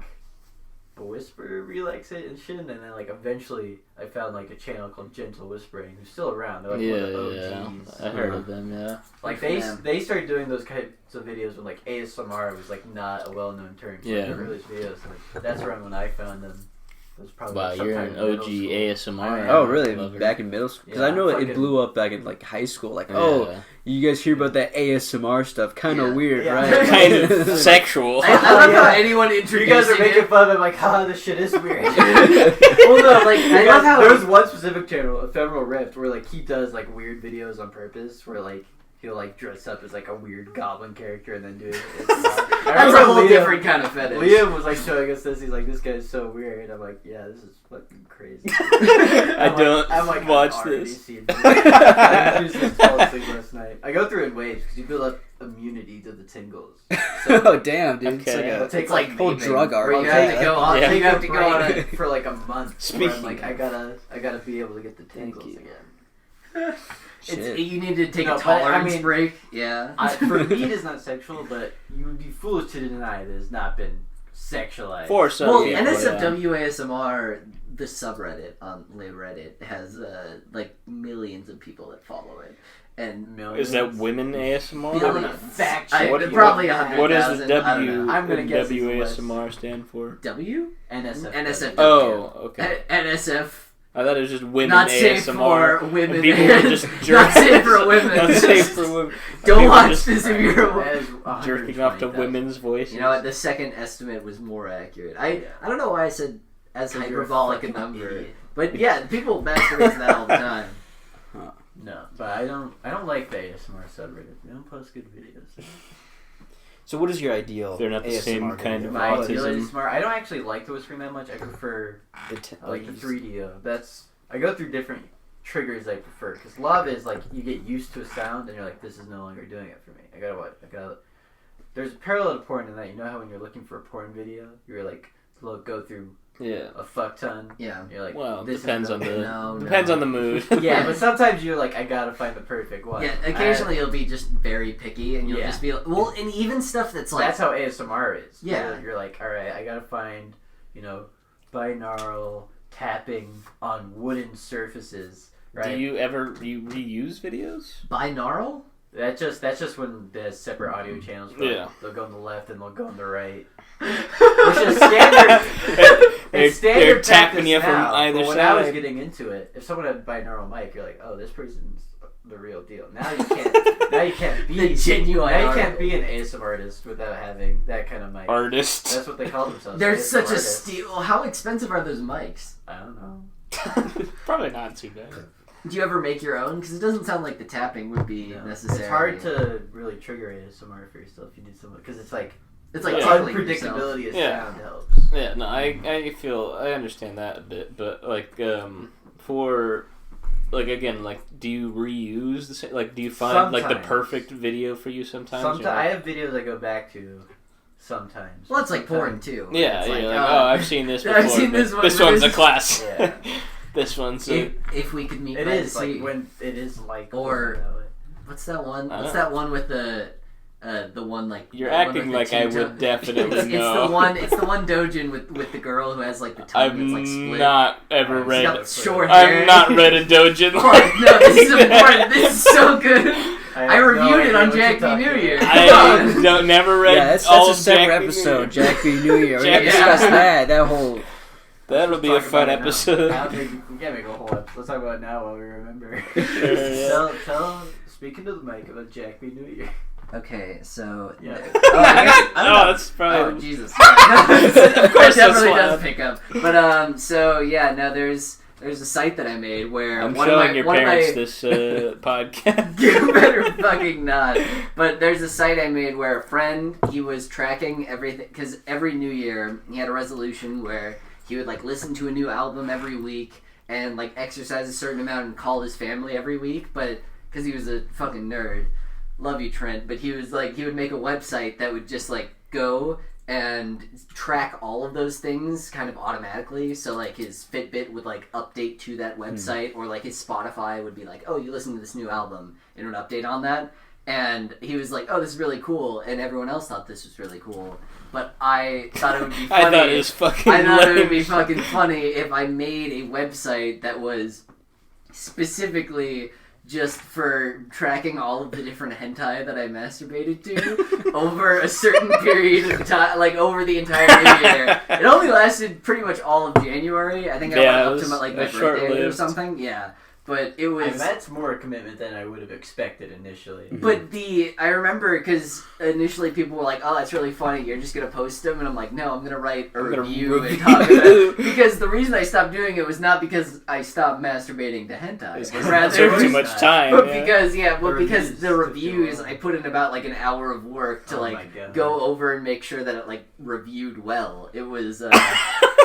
whisper relaxation shit, and then like eventually I found like a channel called Gentle Whispering, who's still around. They're like one of the OGs. I heard of them. Yeah. Like they started doing those kinds of videos when like ASMR was like not a well-known term. So Yeah. the earliest videos. Like, that's around when I found them. It was probably Wow, like you're sometime an in middle OG school. ASMR. Oh, really? lover. Back in middle school? Because Yeah, I know fucking- it blew up back in like high school. Like, Yeah. oh, you guys hear about that ASMR stuff? Kind of Yeah. weird, Yeah. right? Kind of sexual. I love how yeah. anyone You introducing guys are making it. fun of it, like, this shit is weird. Well, no, like I love how there was one specific channel, Ephemeral Rift, where like he does like weird videos on purpose, where like he'll like dress up as like a weird goblin character and then do it. that's a whole different kind of fetish. Liam was like showing us this. He's like, "This guy's so weird." I'm like, "Yeah, this is fucking crazy." I don't watch I've already this. seen this. I just fell asleep last night. I go through in waves because you build up immunity to the tingles. So Oh, damn, dude. Okay. it'll It's take like whole vaping, drug art. where you have to go on. Yeah. You have to go on it it. for like a month. Where I'm Speaking like, I gotta be able to get the tingles you. again. Shit. You need to take No, a but, I tolerance mean, break. Yeah. For me, it is not sexual, but you would be foolish to deny that it's not been sexualized. For some Well, people, NSFW ASMR, the subreddit on Reddit has like millions of people that follow it, and Millions. Is that women ASMR? I'm gonna fact check. What- you. probably What does the 100,000. I don't know. W I'm gonna in guess it's less. WASMR stand for? W NSF. NSFW. Oh, okay. NSF. I thought it was just women Not ASMR. safe for women. And people were just Not safe for women. Not safe for women. Don't People watch just this if you're a That woman. is jerking off to 120,000. women's voices. You know what? The second estimate was more accurate. I don't know why I said as Because you're a hyperbolic a fucking number, idiot. but yeah, people masturbate to that all the time. No, but I don't like the ASMR subreddit. They don't post good videos. So what is your ideal They're not the ASMR same video? kind of My ideal autism. ASMR. I don't actually like the whispering that much. I prefer like the 3D. I go through different triggers I prefer, because a lot of it is like you get used to a sound and you're like, this is no longer doing it for me. I gotta there's a parallel to porn in that, you know how when you're looking for a porn video, you're like, go through Yeah. a fuck ton. Yeah. You're like, Well, this depends is on the No, depends no. on the mood. yeah, but sometimes you're like, I gotta find the perfect one. Yeah, occasionally you'll be just very picky, and you'll Yeah. just be like, well, and even stuff that's like, That's how ASMR is. Yeah. You're like, all right, I gotta find, binaural tapping on wooden surfaces. Right. Do you reuse videos? binaural. That's just when there's separate audio channels. Yeah. They'll go on the left and they'll go on the right. Which is standard. It's standard They're tapping practice you from now, either but when I was side. getting into it, if someone had a binaural mic, you're like, oh, this person's the real deal. Now you can't. Now you can't be The genuine Now you artist. can't be an ASMR artist without having that kind of mic. Artist. That's what they call themselves. There's ASMR such a artists. steal. How expensive are those mics? I don't know. Probably not too bad. Do you ever make your own? Because it doesn't sound like the tapping would be No. necessary. It's hard to really trigger ASMR for yourself if you do something, because it's like It's like Yeah. tickling yourself. unpredictability of Yeah. sound helps. Yeah, no, I understand that a bit, but like for like again, like do you reuse the same, like do you find like the Sometimes. perfect video for you sometimes? Sometimes You're I like, have videos I go back to. Sometimes. Well, it's like porn Sometimes. too. yeah, It's yeah, like, like, oh, I've seen this before. I've seen but this one, this but one's a this- class. Yeah. This one's if we could meet It by is the like sea. when it is like Or- that way. What's that one? I What's don't that one with the one like? You're the one acting with the like I two would definitely it's know. the one. It's the one doujin with the girl who has like the tongue I've that's like split. not ever She's She's got read. short hair. I've not read a doujin. Oh, no, this is important. This is so good. I have reviewed no it idea on what Jack you're B. New talking Year. about. I don't never read. Yeah, that's all a of separate Jack B. episode. Jack B. New Year. We Jack- gotta discuss Yeah. that whole. That'll be a Talk fun about it now. episode. I don't think we can't make a whole episode. Let's talk about it now while we remember. yeah. Tell speaking to the mic about Jack B. New Year. Okay, so Yeah. I guess, I don't know. that's probably. Oh Jesus! Of course it definitely that's does pick up. But so yeah, no, there's there's a site that I made where I'm showing your parents this podcast. You better fucking not. But there's a site I made where a friend, he was tracking everything, because every New Year he had a resolution where he would like listen to a new album every week and like exercise a certain amount and call his family every week. But because he was a fucking nerd, love you Trent, but he was like, he would make a website that would just like go and track all of those things kind of automatically. So like his Fitbit would like update to that website, or like his Spotify would be like, oh, you listen to this new album, and it would update on that. And he was like, oh, this is really cool, and everyone else thought this was really cool. But I thought it would be funny. I thought it was fucking it would be fucking funny if I made a website that was specifically just for tracking all of the different hentai that I masturbated to over a certain period of time, like over the entire New Year. It only lasted pretty much all of January. I think I went up to my birthday or something. Yeah. But it was... that's more a commitment than I would have expected initially. But I remember, because initially people were like, oh, that's really funny, you're just going to post them? And I'm like, no, I'm going to write a review and talk about it. Because the reason I stopped doing it was not because I stopped masturbating to hentai. It took too much time. But because the reviews, I put in about like an hour of work to go over and make sure that it like reviewed well. It was...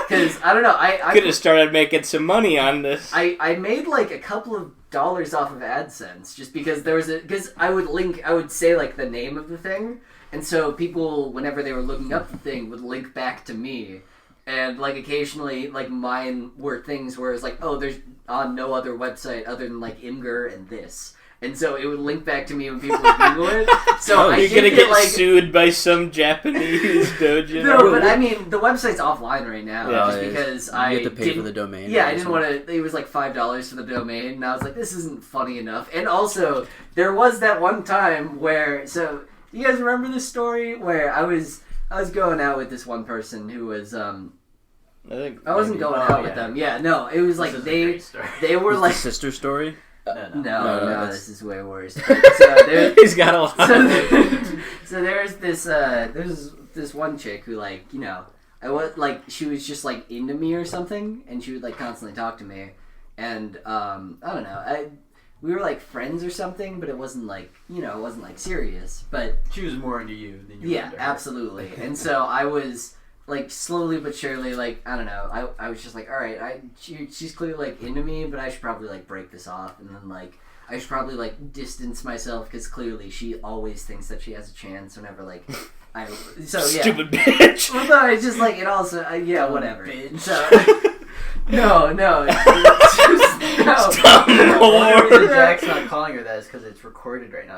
Because, I don't know, I could have started making some money on this. I made like a couple of dollars off of AdSense just because there was because I would say like the name of the thing, and so people, whenever they were looking up the thing, would link back to me. And like occasionally, like mine were things where it's like, oh, there's on no other website other than like Imgur and this. And so it would link back to me when people would Google it. So you're gonna get sued by some Japanese doujin. No, but I mean, the website's offline right now just because you have to pay for the domain. Yeah, I didn't want to. It was like $5 for the domain, and I was like, this isn't funny enough. And also, there was that one time where, so you guys remember this story where I was going out with this one person who was I wasn't going out with them. Yeah, no, it was like they were like the sister story. No, this is way worse. He's got a lot. So there's this one chick who she was just like into me or something, and she would like constantly talk to me, and I don't know, we were like friends or something, but it wasn't like it wasn't like serious. But she was more into you than you. Yeah, absolutely. And so I was. Like, slowly but surely, like, I don't know, I was just like, alright, she's clearly, like, into me, but I should probably, like, break this off, and then, like, I should probably, like, distance myself, because clearly she always thinks that she has a chance whenever, like, Stupid bitch! Well, no, it's just, like, it also, whatever. Bitch. So, no. Jack's not calling her that is because it's recorded right now.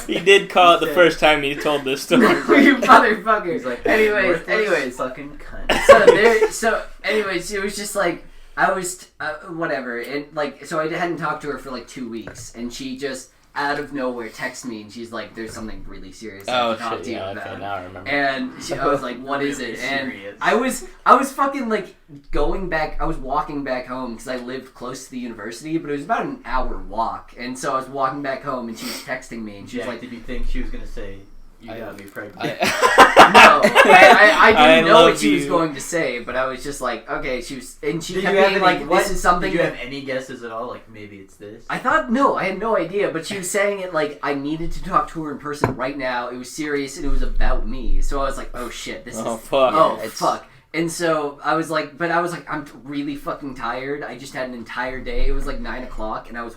He did call it the first time he told this story. You motherfucker. He's like, anyways, fucking cunt. So anyways, it was just like I was whatever, and like so I hadn't talked to her for like 2 weeks, and she just out of nowhere texted me, and she's like, "There's something really serious I have to talk to you about." Okay, now I remember. And I was like, "What is it?" And I was fucking like going back. I was walking back home because I lived close to the university, but it was about an hour walk, and so I was walking back home, and she was texting me, and she was like, "Did you think she was gonna say?" You got me pregnant. No, I didn't know what she was going to say, but I was just like, okay, she kept being like, this is something. Did you have any guesses at all? Like, maybe it's this? I thought, no, I had no idea, but she was saying it like, I needed to talk to her in person right now. It was serious, and it was about me. So I was like, oh shit, fuck. And so I was like, I'm really fucking tired. I just had an entire day. It was like 9 o'clock, and I was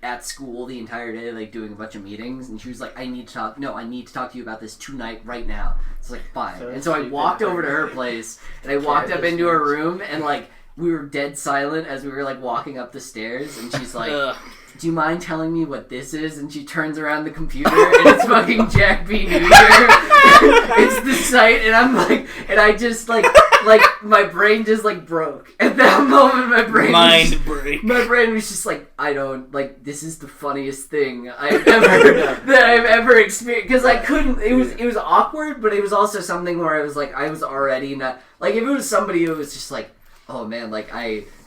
at school the entire day, like doing a bunch of meetings, and she was like, I need to talk to you about this tonight, right now. It's like, fine. And so I walked over to her place, and I walked up into her room, and like we were dead silent as we were like walking up the stairs, and she's like, do you mind telling me what this is? And she turns around the computer, and it's fucking Jack B. New Year. It's the site, and I'm like, and I just like my brain just like broke. At that moment, my brain was just like, I don't, like, this is the funniest thing I've ever experienced. Because I couldn't, it was awkward, but it was also something where I was like, I was already not, like, if it was somebody who was just like, oh man, like,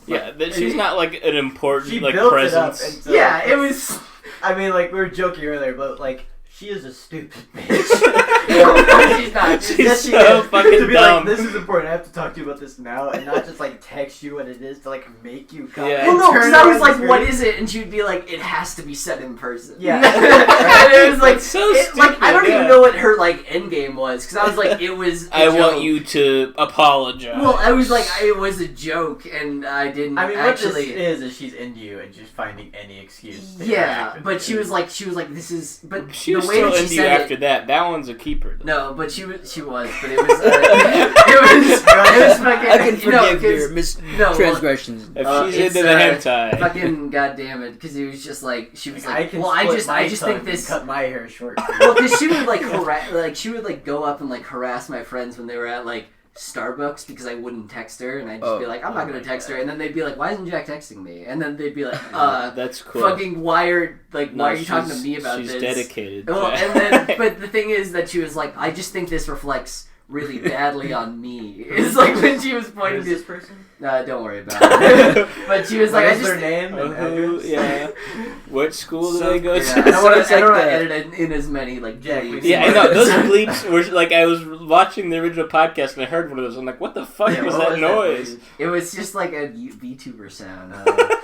she's not like an important she like built presence. It up, so yeah, it was. I mean, like we were joking earlier, but like she is a stupid bitch. She's not. She's so fucking to be dumb. like, this is important. I have to talk to you about this now, and not just like text you what it is to like make you come. Yeah. Well, no, because I was like, screen. "What is it?" And she would be like, "It has to be said in person." Yeah. And it was like, That's so like I don't stupid, even yeah. know what her like end game was, because I was like, it was. I want you to apologize. Well, I was like, it was a joke, and I didn't. I mean, actually. what this is she's into you and just finding any excuse. To Yeah, interact with but you. she was like, this is. But she the was way still that she into you said after it. that. That one's a keeper. Though. No, but she was, but it was, it was fucking. I can you know, forgive your 'cause- transgressions. If she's it's, into the hentai. Fucking goddamn it, because it was just like she was I like, can well, I split just my think tongue and this. cut my hair short. Well, because she would she would like go up and like harass my friends when they were at like Starbucks because I wouldn't text her, and I'd just be like, I'm not gonna text her, and then they'd be like, why isn't Jack texting me? And then they'd be like, That's cool. fucking why are No, why are you talking to me about she's this? dedicated. Well, Jack. and then, but the thing is that she was like, I just think this reflects really badly on me. It's like when she was pointing Who's to this person? don't worry about it. But she was like, What I is just their name and Who, address? yeah. What school do So- they go yeah, to? I don't want it's to like edit in as many like Jack, bleeps. we- Yeah, I know. Those bleeps were like, I was watching the original podcast and I heard one of those. I'm like, what the fuck Yeah, was what that noise? It was just like a VTuber sound.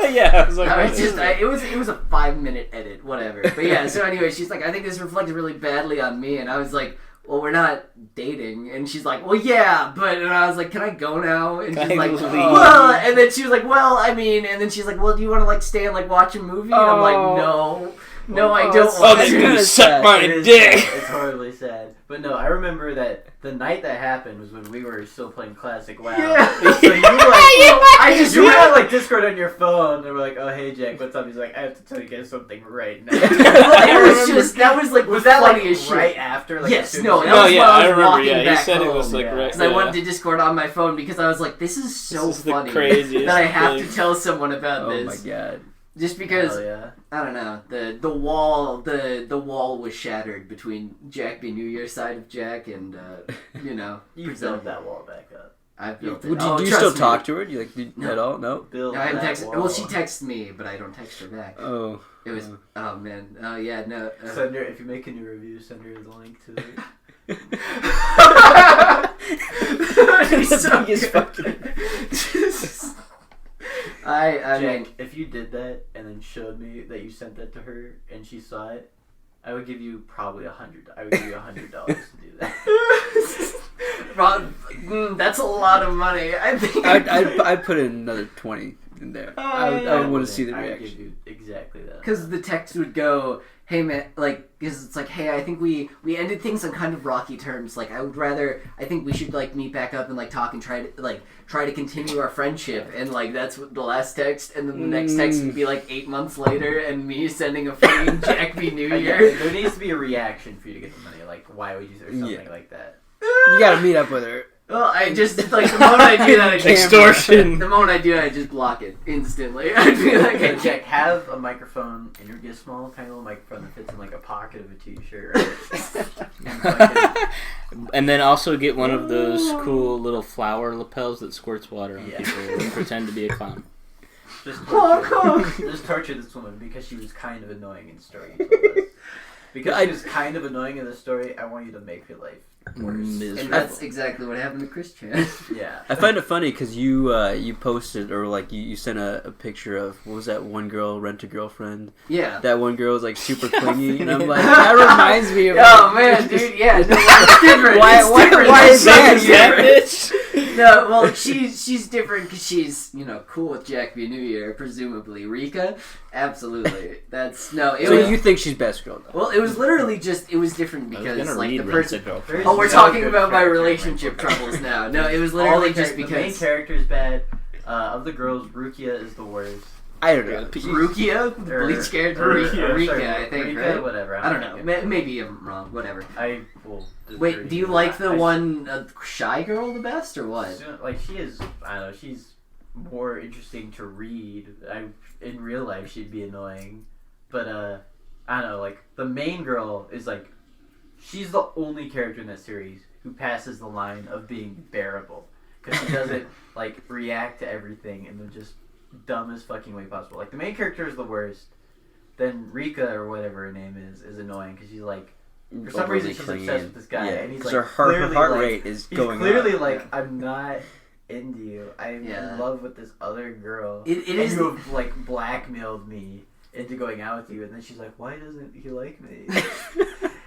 Yeah, I was like, No, what it's is just that? it was a 5-minute edit, whatever. But yeah, so anyway, she's like, I think this reflects really badly on me, and I was like, well, we're not dating, and she's like, well, yeah, but, and I was like, can I go now? And Can she's I like, leave? well, and then she was like, well, I mean, and then she's like, well, do you want to like stay and like watch a movie? And I'm like, no, I don't Oh, want then to. you suck my It is dick. sad. It's horribly sad. But no, I remember that the night that happened was when we were still playing Classic WoW. Yeah. So you like, I just you had like Discord on your phone, and we're like, "Oh hey Jack, what's up?" He's like, "I have to tell you guys something right now." it was just that was like was the that like funniest shit. right after? Like, Yes, as soon no, as that you- was yeah, while I was I remember. walking Yeah, he back said it was home. like Yeah. right. Because I went to Discord on my phone because I was like, this is so This is the funny craziest that I have thing. to tell someone about Oh this. my god. Just because Hell yeah. I don't know, the wall was shattered between Jack B. New Year's side of Jack and you know, You built that wall back up. I built it. Would you, Oh, do you trust still me. talk to her? Do you like No. at all? No. Build No, I haven't that texted. wall. Well, she texts me, but I don't text her back. Oh. It was oh man, oh yeah, no. Send her, if you make a new review, send her the link to it. He's The so biggest good. I Jack, mean, if you did that and then showed me that you sent that to her and she saw it, I would give you probably $100. I would give you $100 to do that. Ron, that's a lot of money. I think. I'd put in another 20 in there. I would want to see the I would reaction. give you exactly that. Because the text would go, hey man, like, because it's like, hey, I think we ended things on kind of rocky terms. Like, I think we should like meet back up and like talk and try to continue our friendship. And like that's what the last text, and then the next text would be like 8 months later, and me sending a fucking Jack B. New Year. There needs to be a reaction for you to get the money. Like, why would you or something like that? You gotta meet up with her. Well, I just like the moment I do that, I just, Extortion. the moment I do that, I just block it instantly. I'd be like, Okay, Jack, have a microphone in your small, tiny little microphone that fits in like a pocket of a t-shirt, right? And fucking- And then also get one of those cool little flower lapels that squirts water on Yeah. people and pretend to be a clown. just torture this woman because she was kind of annoying in the story you told us. Because she was kind of annoying in the story, I want you to make her life worse. Miserable. and that's exactly what happened to Christian. Yeah. I find it funny because you posted or like you sent a picture of what was that one girl Rent a Girlfriend? Yeah. That one girl was like super clingy, and I'm like that reminds me of. Oh man, dude, yeah, no, it's different. Why is that It's bitch? No, well, she's different because she's cool with Jack B. New Year, presumably. Rika, absolutely. That's no. It So was, you think she's best girl though? well, it was literally just it was different I was because gonna like read the Rent a person. Girlfriend. Oh, we're No talking good about my character in relationship Rent a troubles now. No, it was All literally the just the main because character is bad. Of the girls, Rukia is the worst. I don't know. Rukia, the Bleach character, Rika, I think, Rika, right? whatever. I don't know. Maybe I'm wrong. Whatever. I will. Wait, do you like the one shy girl the best or what? Like she is. I don't know. She's more interesting to read. In real life, she'd be annoying, but I don't know. Like the main girl is like, she's the only character in that series who passes the line of being bearable because she doesn't like react to everything in the just dumbest fucking way possible. Like the main character is the worst. Then Rika or whatever her name is annoying because she's like For some reason, she's obsessed with this guy, and he's like, her heart rate is going up. He's clearly like, I'm not into you. I'm in love with this other girl. You have like blackmailed me into going out with you, and then she's like, why doesn't he like me?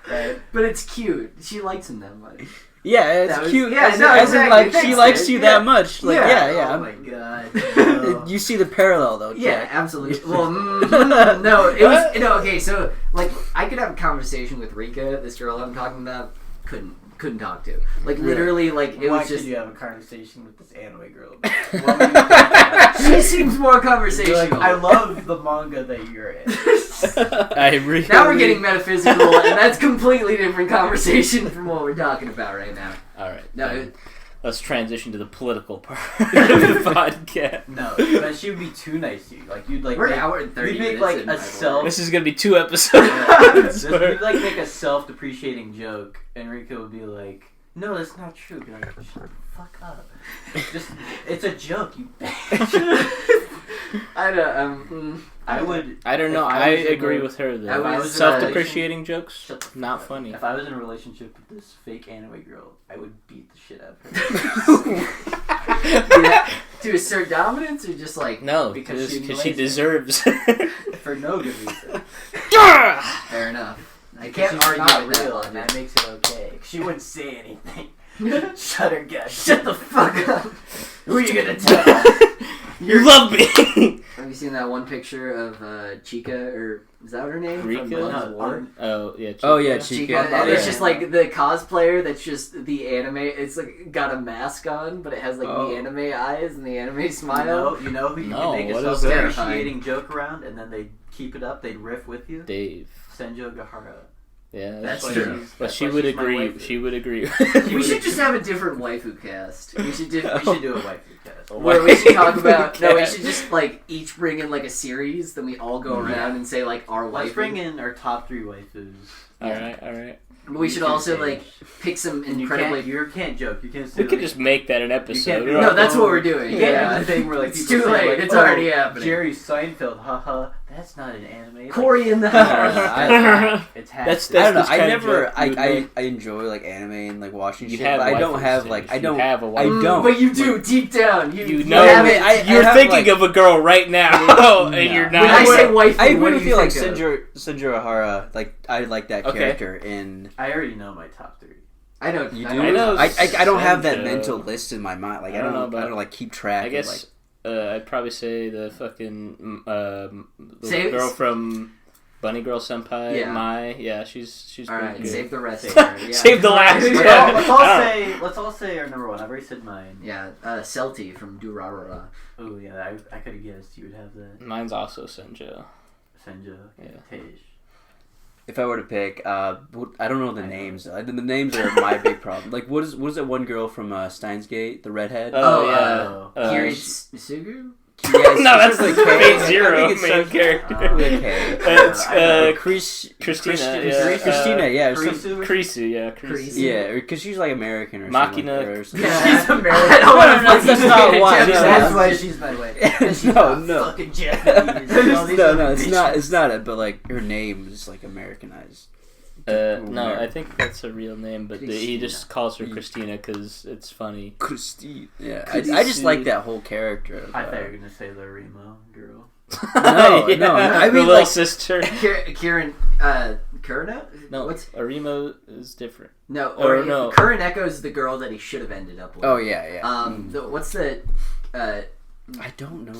Right? But it's cute. She likes him that much. Yeah, it's cute. Yeah, as in, like, she likes you that much. Like, yeah. Oh my god. No. You see the parallel, though, Jack. Yeah, absolutely. Well, no, it was... No, okay, so, like, I could have a conversation with Rika, this girl I'm talking about, couldn't talk to. Like, literally, like, it was just... Why could you have a conversation with this anime girl? She seems more conversational. Like, I love the manga that you're in. Now we're getting metaphysical, and that's completely different conversation from what we're talking about right now. Alright. No, let's transition to the political part of the podcast. No, but she would be too nice to you. Like, you'd like... We're an hour and 30 you'd make, minutes like, a self... This is gonna be 2 episodes. You'd, like, make a self-depreciating joke, and Rika would be like, no, that's not true. Be like, shut the fuck up. It's a joke, you bitch. I don't know. I agree with her though. Self-depreciating jokes, not funny. If I was in a relationship with this fake anime girl, I would beat the shit out of her. To assert dominance, or just like because she deserves. For no good reason. Fair enough. I can't argue with real, that, and that makes it okay. She wouldn't say anything. Shut her gut. Shut the fuck up. Who are you gonna tell? You love me. Have you seen that one picture of Chica, or is that what her name? Rika? Oh yeah. Chica. Oh yeah, Chica. And it's just like the cosplayer that's just the anime. It's like got a mask on, but it has like the anime eyes and the anime smile. You know who you can make a self-depreciating joke around, and then they keep it up. They'd riff with you. Dave. Senjo Gahara. Yeah, that's true. But she would agree. She would agree. We should just have a different waifu cast. We should do a waifu cast. Where we should talk about... No, we should just, like, each bring in, like, a series, then we all go around and say, like, our waifu. Let's bring in our top 3 waifus. Alright. But we should also, like, pick some incredibly... You can't joke. You can't we could just make that an episode. No, that's what we're doing. Yeah. The thing where, like, it's too late. It's already happening. Jerry Seinfeld, haha. That's not an anime. Corey in the house. It's I don't know. I enjoy like anime and like watching shit. But I don't have like I don't. But you do deep down. You know it. You're thinking of a girl right now, and you're not. When I say waifu, I really feel like Senju Ahara. Like I like that character in. I already know my top 3. I know you do. I know. I don't have that mental list in my mind. Like I don't like keep track. I guess. I'd probably say the fucking girl from Bunny Girl Senpai. Yeah. Mai. Yeah, she's all right. good. Save the rest. Save the last. Let's all say our number 1. I've already said mine. Yeah, Celti from Durarara. Oh yeah, I could have guessed you would have that. Mine's also Senjo. Yeah. Tej. If I were to pick, I don't know the names. The names are my big problem. Like, what is that one girl from Steins Gate, the redhead? Kiri Misugu? Yes, no, that's like Phase Zero main character. Okay. It's Christina. Krisu, yeah. Yeah, because she's like American or Machina. something. Yeah, she's American. That's not why. That's why she's my way. No. Fucking Japanese. No, it's not it. But like her name is like Americanized. No, I think that's a real name, but he just calls her Christina because it's funny. Christine. Yeah, I just like that whole character. I thought you were gonna say the Remo girl. No. I mean, the little like, sister. Karen, Kurna? No, Arimo is different. No, no. Current Echo is the girl that he should have ended up with. Oh yeah. What's the? I don't know.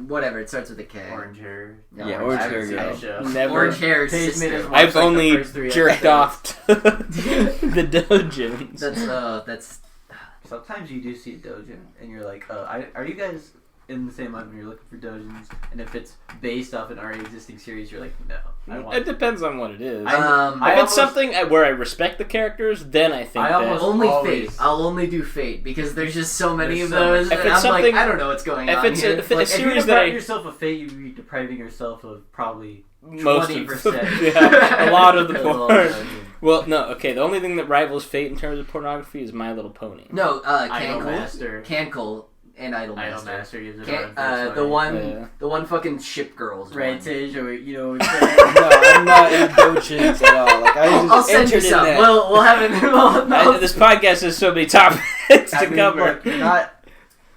Whatever, it starts with a K. Orange hair. No, yeah, orange hair girl. Never. Orange hair sister. I've only jerked off to the doujins. That's. Sometimes you do see a doujin, and you're like, are you guys in the same line when you're looking for doujins? And if it's based off an already existing series, you're like, no. It depends on what it is. If it's something where I respect the characters, then I think Fate. I'll only do Fate because there's just so many of those. If and it's I'm something, like, I don't know what's going on. If it's a series that you deprive yourself of Fate, you'd be depriving yourself of probably most 20%. Yeah, a lot of the porn. Well, no, okay. The only thing that rivals Fate in terms of pornography is My Little Pony. No, Cancel. and Idolmaster. Idolmaster uses The one fucking ship girls. Right, Tage, or No, I'm not in doujins at all. Like I'll send you some. We'll have it. This podcast has so many topics to cover. Not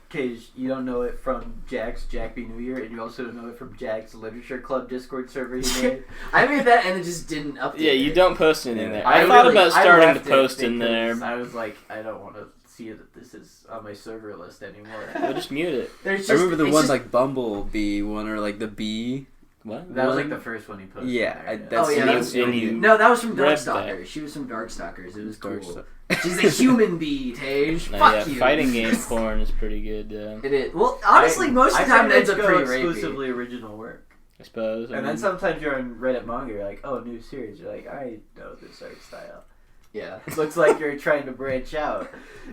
Cage, you don't know it from Jack's Jack B. New Year, and you also don't know it from Jack's Literature Club Discord server he made. I made that and it just didn't update. Yeah, you don't post anything there. I thought about starting to post in there. I was like, I don't want to see that this is on my server list anymore. We'll just mute it. I remember the one like Bumblebee one or like the bee. What? That was like the first one he posted. Yeah, no, that was from Darkstalkers. She was from Darkstalkers. It was cool. She's a human bee, Tage. Fuck you. Fighting game porn is pretty good. It is. Well, honestly, most of the time it ends up pretty rapey. Exclusively original work. I suppose. And then sometimes you're on Reddit manga, you're like, oh, new series. You're like, I know this art style. Yeah. Looks like you're trying to branch out.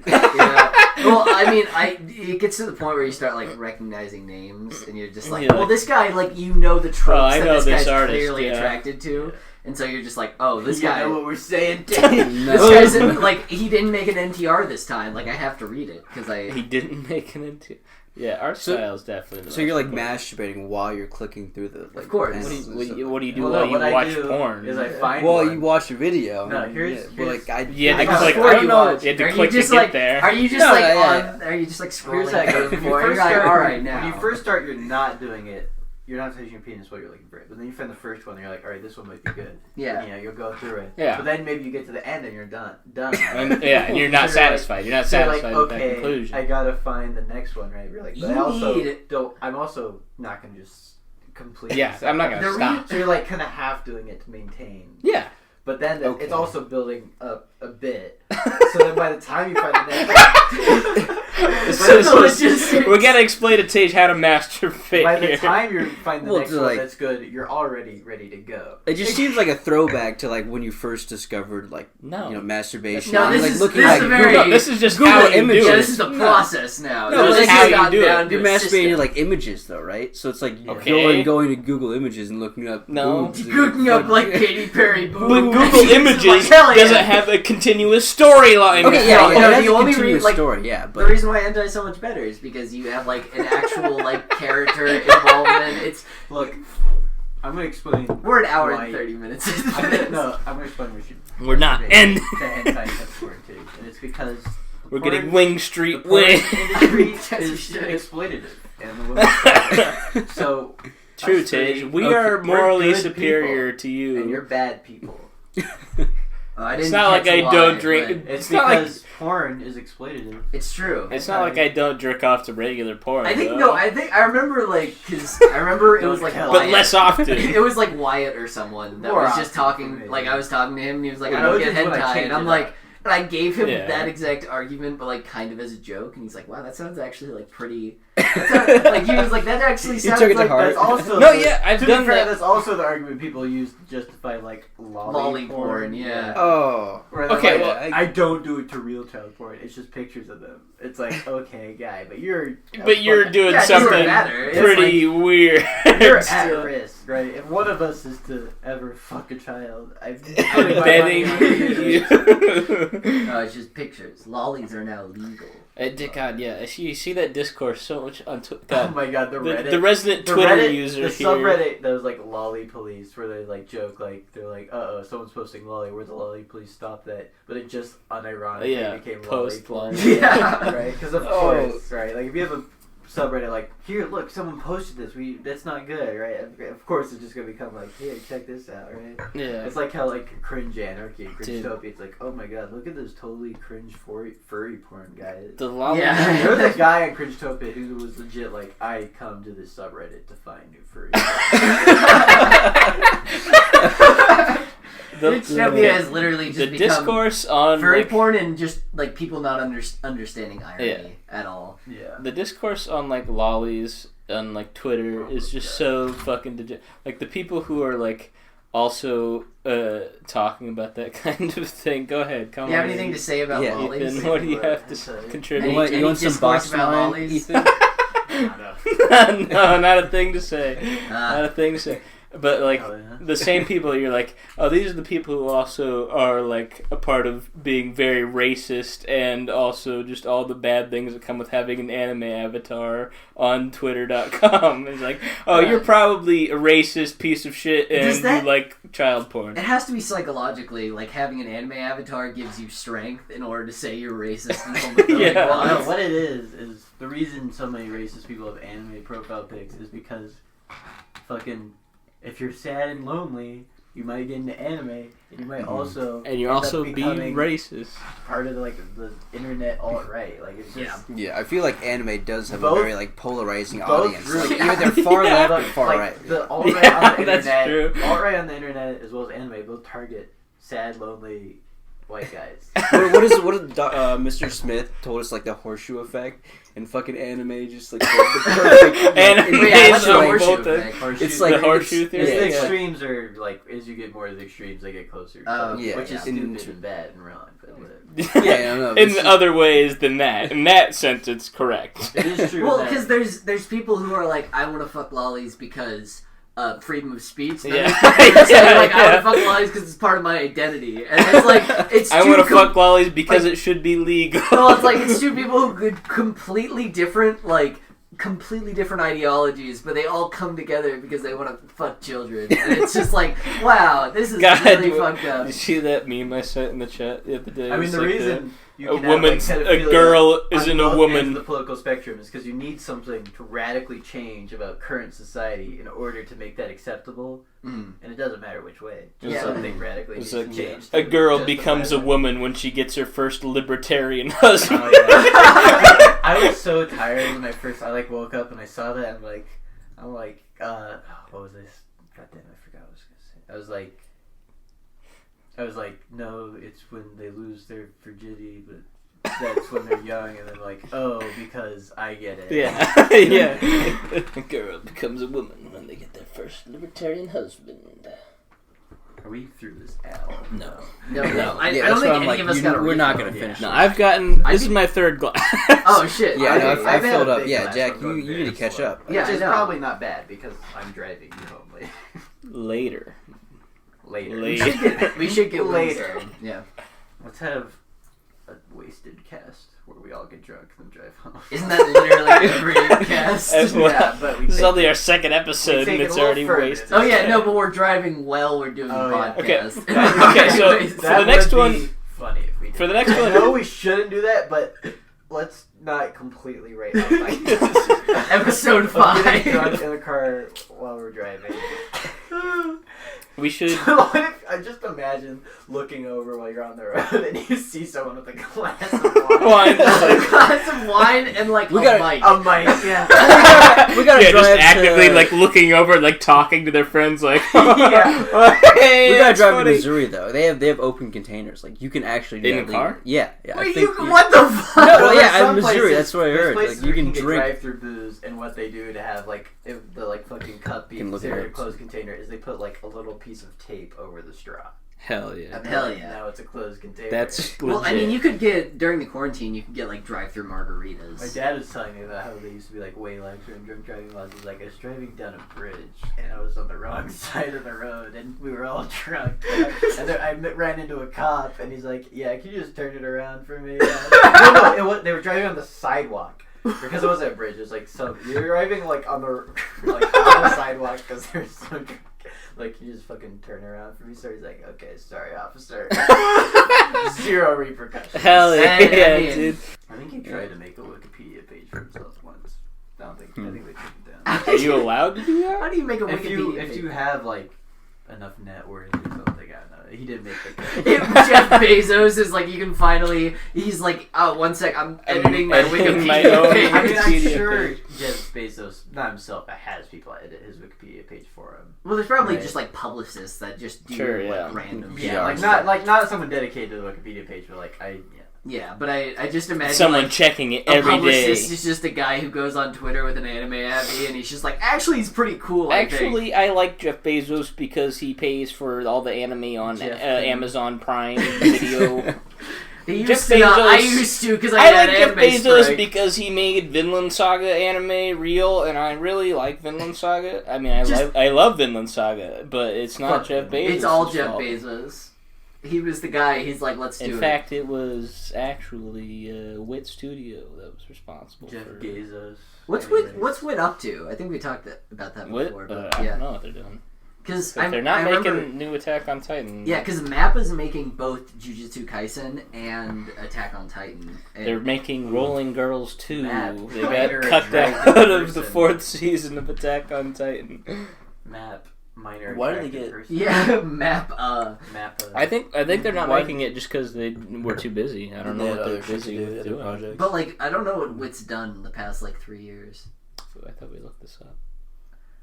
Yeah. Well, I mean, it gets to the point where you start like recognizing names, and you're just like, well, this guy, like, you know the tropes that this guy's clearly attracted to, and so you're just like, oh, this guy. You know what we're saying? This guy's like, he didn't make an NTR this time. Like, I have to read it because He didn't make an NTR. Yeah, art style is definitely. So you're like masturbating while you're clicking through the. Like, of course. What do you do while you watch porn? Is I find you watch a video. No, here's you had to click. I don't know. You had to click to get there. Are you just Are you just like scrolling? You're like, all right, now. When you first start, you're not doing it. You're not touching your penis while you're looking for it. But then you find the first one, and you're like, all right, this one might be good. Yeah. And, you'll go through it. Yeah. But then maybe you get to the end, and you're done. And you're not satisfied. You're not satisfied with that conclusion. I gotta find the next one, right? You're like, but I'm also not gonna just complete. Yeah, I'm not gonna stop. So you're like kind of half doing it to maintain. Yeah. But then it's also building up a bit. So then by the time you find the next one... we gotta explain to Tage how to masturbate. By the time you find the next one that's good, you're already ready to go. It just seems like a throwback to like when you first discovered masturbation. No, this is just Google how you images. do it. This is the process now. No, this is how you do it. You're masturbating to like images though, right? So it's like going to Google Images and looking up boobs. Looking up like Katy Perry boobs. But Google Images doesn't have a continuous storyline. Okay, you only read like story, but the reason why Hentai is so much better is because you have like an actual like character involvement. Look, I'm gonna explain. We're an hour and 30 minutes. I'm gonna explain We're not end. The hentai subsport too, and it's because we're getting Wing Street Wing. Industry is exploitative, and the women. So true, Tage. We are morally superior to you, and you're bad people. It's not like I don't drink. It's because porn is exploitative. It's true. It's not like I don't jerk off to regular porn. I remember because I remember it was like Wyatt. But less often. It was like Wyatt or someone that was just talking. Like I was talking to him, and he was like, "I don't get hentai," and I'm like. And I gave him that exact argument, but like kind of as a joke, and he's like, "Wow, that sounds actually like pretty." Like he was like, "That actually sounds like that's also." No, I've done that. That's also the argument people use to justify like lolly porn. Yeah. Oh. Okay. Well, I don't do it to real child porn. It's just pictures of them. It's like, okay, guy, but you're doing something pretty weird. You're at risk, right? If one of us is to ever fuck a child, I'm betting you. No, it's just pictures. Lollies are now legal. God, yeah. You see that discourse so much on Twitter. Oh my god, the resident Twitter user the here. Subreddit that was like lolly police, where they like joke like they're like, someone's posting lolly. Where's the lolly? Please stop that. But it just unironically became lolly porn. Yeah, right. Because of course, right. Like if you have a subreddit like, here, look, someone posted this. That's not good, right? Of course, it's just gonna become like, here, check this out, right? Yeah. It's like how like cringe anarchy, cringe-topia. It's like, oh my god, look at this totally cringe furry porn guy. The lolly. Yeah, there was a guy on Cringe-topia who was legit like, I come to this subreddit to find new furry. Cringe-topia has literally just the discourse on furry porn and just like people not understanding irony at all. Yeah. The discourse on like lollies on like Twitter is just so fucking like the people who are like also talking about that kind of thing. Go ahead, come on. Do you have anything to say about lollies? Ethan, what do you have to contribute? You want some box about lollies? No, not a thing to say. Not a thing to say. But like Oh, yeah. the same people, you're like, oh, these are the people who also are like a part of being very racist, and also just all the bad things that come with having an anime avatar on Twitter.com. It's like, oh, you're probably a racist piece of shit, and you like child porn. It has to be psychologically, like having an anime avatar gives you strength in order to say you're racist and homophobic. Yeah. No, what it is the reason so many racist people have anime profile pics is because fucking if you're sad and lonely, you might get into anime, and you might also and you end also up be becoming racist. part of the internet alt-right. Like it's just Yeah, I feel like anime does have Both- a very like polarizing both audience. really- Like, either they're far Yeah. left or far like right. the alt-right Yeah, on the that's internet, true. alt-right on the internet as well as anime both target sad, lonely white guys. what did Mr. Smith told us, like the horseshoe effect, and fucking anime just like the perfect Anime Yeah, what's the like, horseshoe both effect? Horseshoe- It's like the horseshoe It's theory. the Yeah. extremes are like as you get more to the extremes, they get closer. Yeah, which is yeah. stupid and bad and wrong. But whatever. Yeah, no, In this is- other ways than that. In that sense, it's correct. It is true. Well, that- because there's people who are like, I want to fuck lollies because freedom of speech. And then Yeah. there's people who say, like, I Yeah. want to fuck lollies because it's part of my identity. And it's like, it's I two want to com- fuck lollies because like- it should be legal. Well, it's like it's two people who could completely different ideologies, but they all come together because they want to fuck children. And it's just like, wow, this is God, really fucked up. You see that meme I sent in the chat the other day? I mean, It's the like reason you a can woman's have, a like, pedophilia girl on isn't a both ends woman. of the political spectrum is because you need something to radically change about current society in order to make that acceptable, and it doesn't matter which way. Just Yeah. something radically It's needs like to change. a to girl justify becomes a that. woman when she gets her first libertarian husband. Oh, yeah. I was so tired when I woke up and I saw that. I'm like, what was this? God damn, I forgot what I was gonna say. I was like, no, it's when they lose their virginity, but that's when they're young, and then like, oh, because I get it. Yeah, yeah. A girl becomes a woman when they get their first libertarian husband. Are we through this Al? No. No, Yeah, I that's don't why think I'm any like, of us got a we're not refill. gonna finish. No, this. I've gotten. I This is think- my third glass. Oh shit! Yeah, no, I I've had filled a up. big Yeah, glass, Jack, I'm going you need to very catch slow. up. Yeah, Which I is know. probably not bad because I'm driving you home Later. later. We should get Later. later. Yeah. Let's have a wasted cast where we all get drunk and drive home. Isn't that literally every cast? Yeah, but we This is take only it- our second episode, take and it it's a little already further. wasted. Oh yeah, no, but we're driving while we're doing Oh, the yeah. podcast. Okay, so Anyways, for That the next would one- be funny if we did. for the next I one- know we shouldn't do that, but let's not completely write out like Episode of getting 5. drunk in the car while we're driving. We should. What if, I just imagine looking over while you're on the road and you see someone with a glass of wine. Wine. a glass of wine and like We a gotta- mic. A mic, yeah. We gotta Yeah, just drive actively to, like looking over, like talking to their friends, like, Yeah. hey, we gotta that's drive funny. to Missouri though. They have open containers. Like you can actually do In that a legally. car? Yeah, yeah. I Wait, think what the fuck? No, well, there's yeah, some in Missouri, places- that's what I there's heard. places Like, you where can get drink- drive-through booze, and what they do to have like if the like fucking cup being can look it considered a up. closed container is they put like a little piece of tape over the straw. Hell yeah. And Hell then yeah. Now it's a closed container. That's Well, I legit. mean, you could get during the quarantine. You could get like drive-through margaritas. My dad was telling me about how they used to be like way laxer in drunk driving laws. He's like, I was driving down a bridge and I was on the wrong side of the road and we were all drunk. And then I ran into a cop and he's like, yeah, can you just turn it around for me? No, they were driving on the sidewalk. Because it wasn't a bridge. It was like you're driving like on the sidewalk because they're so drunk. Like, you just fucking turn around for me. So he's like, okay, sorry, officer. Zero repercussions. Hell yeah, And, I mean- dude. I think he tried to make a Wikipedia page for himself once. I think they took it down. Are you allowed to do that? How do you make a If you Wikipedia? have like enough net worth or something, I don't know. He did make the If Jeff Bezos is like, you can finally. He's like, oh, one sec, I'm editing my editing Wikipedia my own page. I mean, I'm Wikipedia sure page. Jeff Bezos, not himself, but has people edit his Wikipedia page for him. Well, there's probably Right. just like publicists that just do Sure, yeah. like random Yeah, shit. Yeah, not someone dedicated to the Wikipedia page, but like Yeah, but I just imagine Someone like, checking it a every day. publicist is just a guy who goes on Twitter with an anime abbey, and he's just like, actually, he's pretty cool. I think. Actually, I like Jeff Bezos because he pays for all the anime on Jeff- Amazon Prime Video. He Jeff used to not. I Bezos- used to because I I like had Jeff anime Bezos strike. because he made Vinland Saga anime real, and I really like Vinland Saga. I mean, I love Vinland Saga, but it's not Jeff Bezos. It's all Jeff Bezos. He was the guy. He's like, let's do it. In fact, it was actually Wit Studio that was responsible Jeff for Bezos. What's Wit up to? I think we talked about that before. But I don't know what they're doing. Because they're not making new Attack on Titan. Yeah, because Mappa's making both Jujutsu Kaisen and Attack on Titan. And they're making Rolling Girls 2. Map. They got Minor cut attractive out of the person. 4th season of Attack on Titan. Map. Minor. Why do they attractive get- person. yeah, Map. Map. I think they're not Why- making it just because they were too busy. I don't know They what had they're other shit busy to do, with other doing. projects. But like, I don't know what Wit's done in the past like 3 years. I thought we looked this up.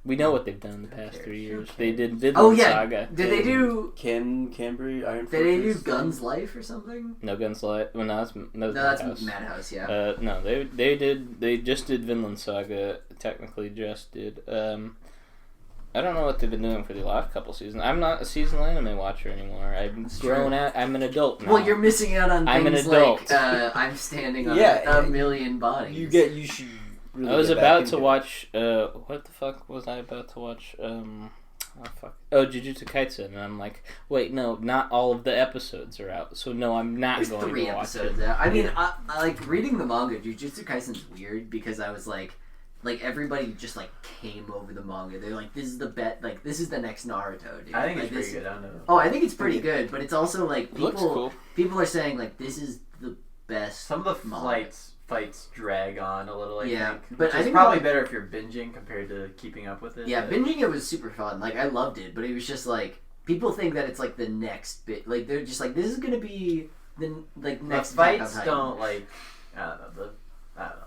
We know what they've done in the past 3 years. They did Vinland Oh yeah, Saga. did they do? Cambry, Iron Did they do Fortress Gun's Life or something? No Guns Light. Well, no, that's No, that's Madhouse. Yeah. No, they just did Vinland Saga. Technically, just did. I don't know what they've been doing for the last couple seasons. I'm not a seasonal anime watcher anymore. I've grown out. I'm an adult now. Well, you're missing out on I'm an things adult. like I'm standing on Yeah, a million bodies. You should. Really I was get back about into to it. watch. What the fuck was I about to watch? Jujutsu Kaisen, and I'm like, wait, no, not all of the episodes are out, so no, I'm not There's going 3 to watch episodes it. out. I mean, I like reading the manga. Jujutsu Kaisen's weird because I was like everybody just like came over the manga. They're like, this is the this is the next Naruto, dude. I think like, it's pretty good. I don't know. Oh, I think it's pretty good, but it's also like It looks cool. people are saying like this is the best. Some of the manga. fights drag on a little. I Yeah, think. but Which I is think probably about- better if you're binging compared to keeping up with it. Yeah, but- binging it was super fun. Like I loved it, but it was just like people think that it's like the next bit. Like they're just like this is gonna be the like The next Attack on fights Titan. don't like. I don't know.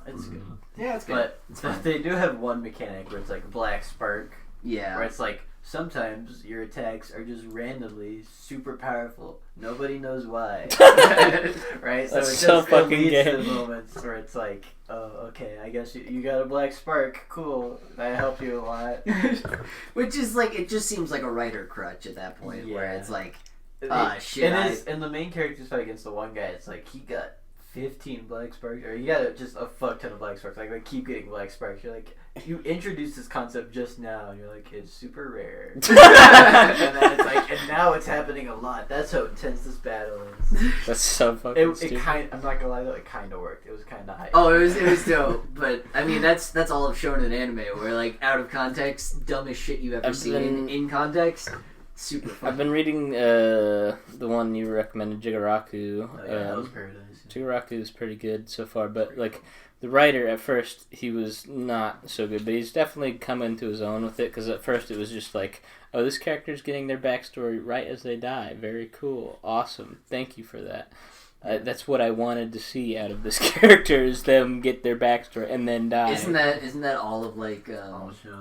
It's good. Yeah, it's good. But it's fun. they do have one mechanic where it's like black spark, Yeah. where it's like sometimes your attacks are just randomly super powerful. Nobody knows why. Right? So That's it's so just fucking it leads gay. to moments where it's like, oh, okay, I guess you got a black spark. Cool. That helped you a lot. Which is like it just seems like a writer crutch at that point, where Yeah. it's like, shit. It is, and the main character's fight against the one guy, it's like he got 15 black sparks, or he got just a fuck ton of black sparks. Like, they keep getting black sparks. You're like, you introduced this concept just now, and you're like, it's super rare. And then it's like, and now it's happening a lot. That's how intense this battle is. That's so fucking It stupid. I'm not gonna lie though, it kind of worked. It was kind of hype. Oh, it was dope. But I mean, that's all I've shown in anime, where like out of context, dumbest shit you ever I've seen. been- In context, super fun. I've been reading the one you recommended, Jigaraku. Oh, yeah, that was Paradise. Jigaraku is pretty good so far, but like the writer at first he was not so good, but he's definitely come into his own with it, because at first it was just like, oh, this character's getting their backstory right as they die. Very cool, awesome, thank you for that. That's what I wanted to see out of this character, is them get their backstory and then die. Isn't that all of like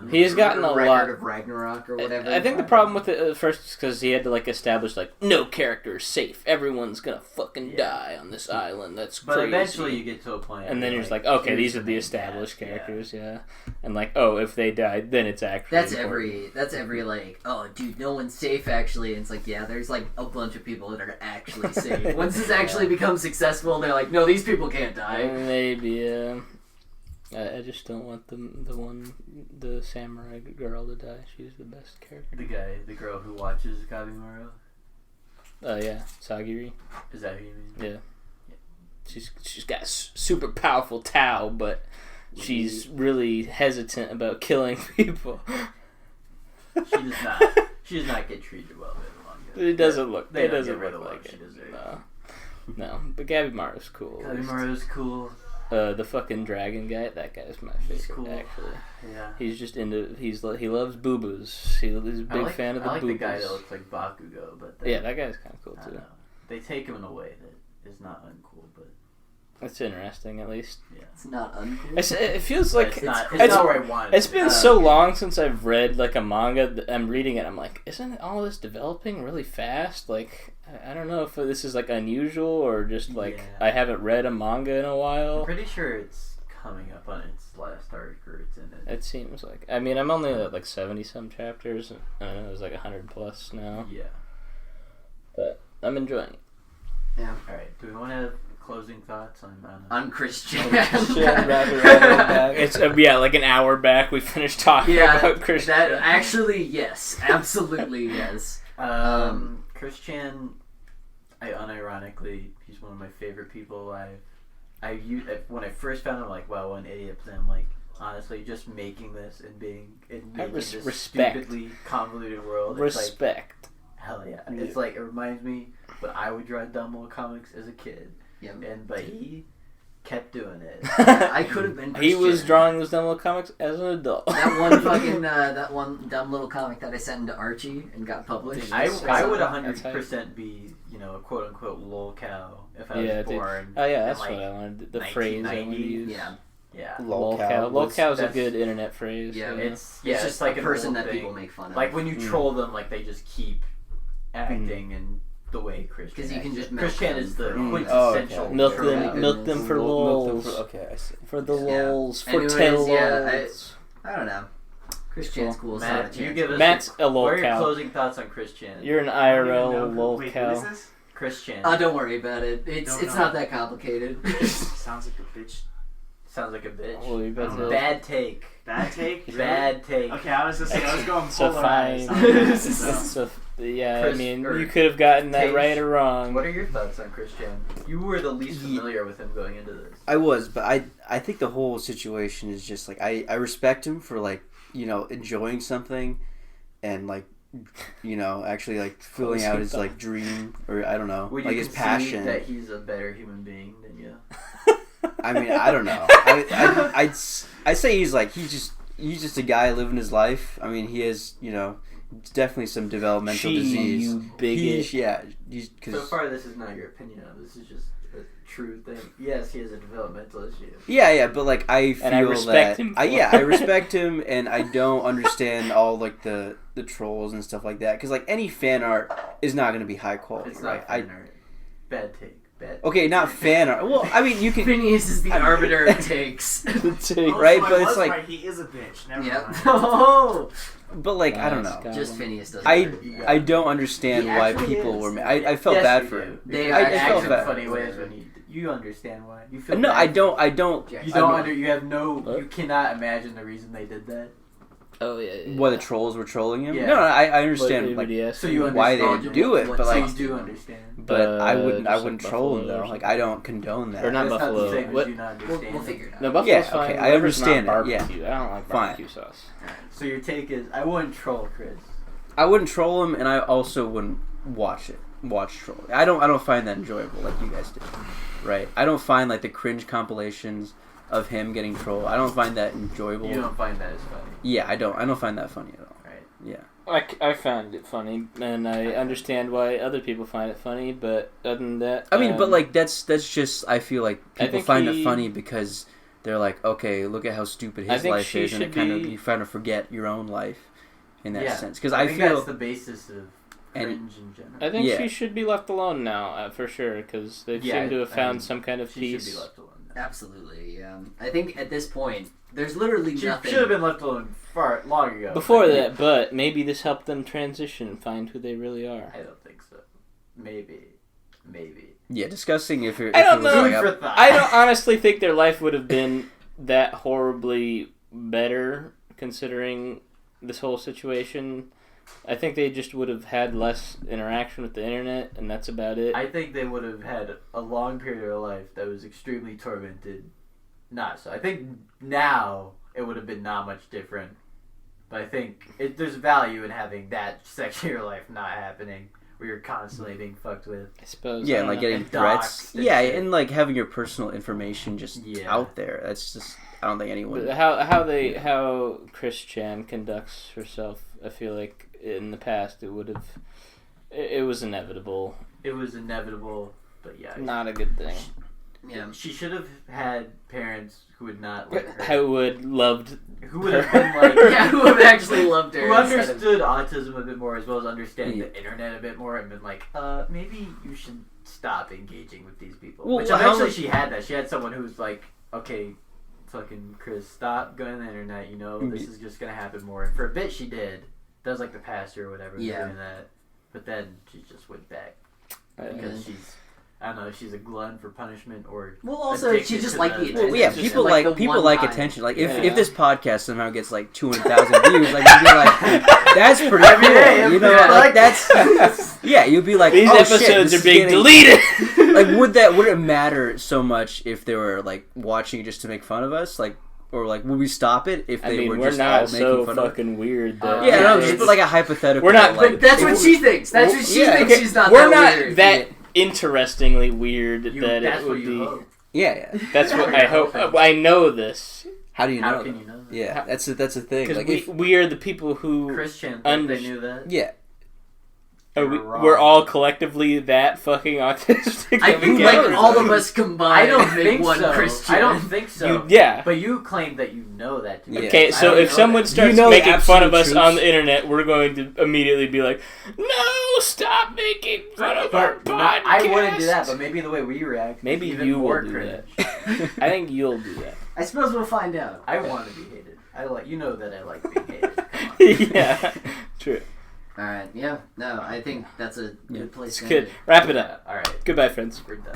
He has gotten a record lot of Ragnarok or whatever? I think the problem with it at first is because he had to like establish like no character is safe. Everyone's gonna fucking die on this island. That's But crazy. eventually you get to a point, And then where, you're just like, okay, here's these are the main established cast, characters, yeah. And like, oh, if they died, then it's actually important. that's every like, oh dude, no one's safe actually, and it's like, yeah, there's like a bunch of people that are actually safe. Once this actually becomes successful, they're like, no, these people can't die. Maybe, I just don't want the samurai girl to die. She's the best character. The girl who watches Gabimaru. Yeah, Sagiri. Is that who you mean? Yeah. She's got super powerful Tao, but she's really hesitant about killing people. She does not get treated well in the manga. It doesn't look. They It don't doesn't give her the look love like she it. deserves. No, but Gabimaru's cool. Gabimaru's cool. The fucking dragon guy. That guy's my favorite. He's cool. Actually, Yeah. he's just into. He loves boo boos. He's a big fan of the I like boo the guy boos. that looks like Bakugo, but Yeah, that guy's kind of cool I too. don't know. They take him in a way that is not uncool, but That's interesting, at least. yeah. It's not uncool. It feels But like it's not it's- where I wanted. It's been so long since I've read like a manga that I'm reading it. I'm like, isn't all this developing really fast? Like, I don't know if this is like unusual or just like Yeah. I haven't read a manga in a I'm while. pretty sure it's coming up on its last arc or it's in it. It seems like. I mean, I'm only at like 70 some chapters. I don't know, it was like 100 plus now, Yeah. but I'm enjoying it. Yeah. All right. Do we want to have closing thoughts on Christian? It's like an hour back. We finished talking about Christian. Actually, yes, absolutely yes. Christian, unironically, he's one of my favorite people. When I first found him, I'm like, wow, what an idiot. But I'm like, honestly, just making this and making this stupidly convoluted world. Respect. It's like, hell yeah. It's like, it reminds me when I would draw dumb little comics as a kid. Yeah. But he kept doing it. I could have been Christian. He was drawing those dumb little comics as an adult. That one dumb little comic that I sent into Archie and got published. I would 100% be, a quote unquote lol cow if I was born. Oh yeah, that's what I wanted. The phrase I wanted to use. Yeah. Lol cow. Lol cow's a good internet phrase. Yeah, it's just like a person that people make fun of. Like when you troll them, like they just keep acting and the way Christian. Because you can just Christian is the quintessential. Milk them for lols. Okay, I see. For the lols. For Anyways, 10 lols. I don't know. Christian's cool. Matt, you give us Matt's a lol what are your cow. closing thoughts on Christian? You're an IRL lol Wait, cow. what is this? Christian. Don't worry about it. It's not that complicated. Sounds like a bitch. Sounds like a bitch. Well, you better Bad take. Bad take? Bad take. Okay, I was going So polarized. fine. So. I mean, you could have gotten that right or wrong. What are your thoughts on Christian? You were the least familiar with him going into this. I was, but I think the whole situation is just like I respect him for like enjoying something, and like actually like filling out his like dream, or I don't know, Would like you his passion. that he's a better human being than you? I mean, I don't know. I'd say he's just a guy living his life. I mean, he has definitely some developmental disease. You bigot. So far, this is not your opinion of. This is just a true thing. Yes, he has a developmental issue. Yeah, but like I feel I respect that him. I respect him, and I don't understand all like the trolls and stuff like that, because like any fan art is not going to be high quality. It's not fan art. Bad take. Okay, not fan art. Well, I mean, you can. Phineas is the arbiter of takes. Right, but it's like he is a bitch. Never Yep. mind. Oh. But like I don't know. Just Phineas doesn't. I don't understand why people were. I felt bad for him. They I felt in bad. funny ways when you understand why. You feel No, bad I don't. You don't. You have no. You cannot imagine the reason they did that. Oh yeah. Why the trolls were trolling him? Yeah. No, I understand like so you why they understand would do it, but like you do understand. But I wouldn't troll him Buffalo though. Like I don't condone that. Or not That's Buffalo. Not the same What? as you not understand. We'll figure it out. No, Buffalo's Yeah, fine. okay, I Whatever's not understand it, yeah. barbecue. I don't like barbecue sauce. So your take is I wouldn't troll Chris. I wouldn't troll him, and I also wouldn't watch troll. I don't find that enjoyable like you guys do, right? I don't find like the cringe compilations of him getting trolled. I don't find that enjoyable. You don't find that as funny. Yeah, I don't find that funny at all. Right. Yeah. I found it funny, and I understand why other people find it funny. But other than that, I mean, but like that's just I feel like people find it funny because they're like, okay, look at how stupid his life is, and you kind of forget your own life in that sense. Because I feel that's the basis of cringe in general. I think she should be left alone now, for sure, because they seem to have found some kind of peace. She should be left alone now. Absolutely. I think at this point, there's literally nothing. She should have been left alone long ago. Before that, but maybe this helped them transition and find who they really are. I don't think so. Maybe. Yeah, discussing if you're. I don't know. I don't honestly think their life would have been that horribly better considering this whole situation. I think they just would have had less interaction with the internet, and that's about it. I think they would have had a long period of life that was extremely tormented. Not so. I think now it would have been not much different. But I think there's value in having that section of your life not happening, where you're constantly being fucked with. I suppose. Yeah, and like getting threats. Yeah, and like having your personal information just out there. That's just. I don't think anyone. But how Chris Chan conducts herself, I feel like in the past it was inevitable. It was inevitable, but yeah, not a good thing. She should have had parents who would not let her. Who would have been like who would have actually loved her. Who understood autism a bit more, as well as understanding the internet a bit more, and been like, maybe you should stop engaging with these people. Well, which eventually she had that. She had someone who was like, okay, fucking Chris, stop going on the internet. This is just gonna happen more. And for a bit, she did. That was like the pastor or whatever doing that. But then she just went back because she's I don't know, she's a glutton for punishment or. Well, also addicted she just to like the attention. Well, yeah, Just people the people one like time. attention. Like if Yeah. this podcast somehow gets like 200,000 views, like you'd be like, that's pretty cool. day, You know, yeah, like that's yeah. You'd be like, These oh, episodes shit, this are is being getting- deleted. Like would it matter so much if they were like watching just to make fun of us, like, or like would we stop it if I they mean, were we're just not all making so fun of it? fucking weird. That, Yeah, no, it's- just like a hypothetical. We're not- like, But that's if what we- she thinks. That's what she Yeah, thinks. okay, She's not we're that not weird. that interestingly weird that That's it what would you be. hope. Yeah. That's what That's I hope. what I know this How do you know? How can that? you know that? Yeah, that's the thing. because Like, we are the people who Christian, Under- they knew that. yeah, we're all collectively that fucking autistic. I that we feel get. like all of us combined I don't make think one so. Christian. I don't think so. You, yeah. But you claim that you know that. Too. Yeah. Okay, I so don't if know someone that. starts You know the making fun of absolute us on truth. the internet, we're going to immediately be like, "No, stop making fun of our But podcast." I wouldn't do that. But maybe the way we react, Maybe even you more will do cringe. that. I think you'll do that. I suppose we'll find out. I want to be hated. I like you know that I like being hated. Come on. Yeah, true. All right. Yeah. No, I think that's a good place It's to good. end it. Wrap it up. All right. Goodbye, friends. We're done.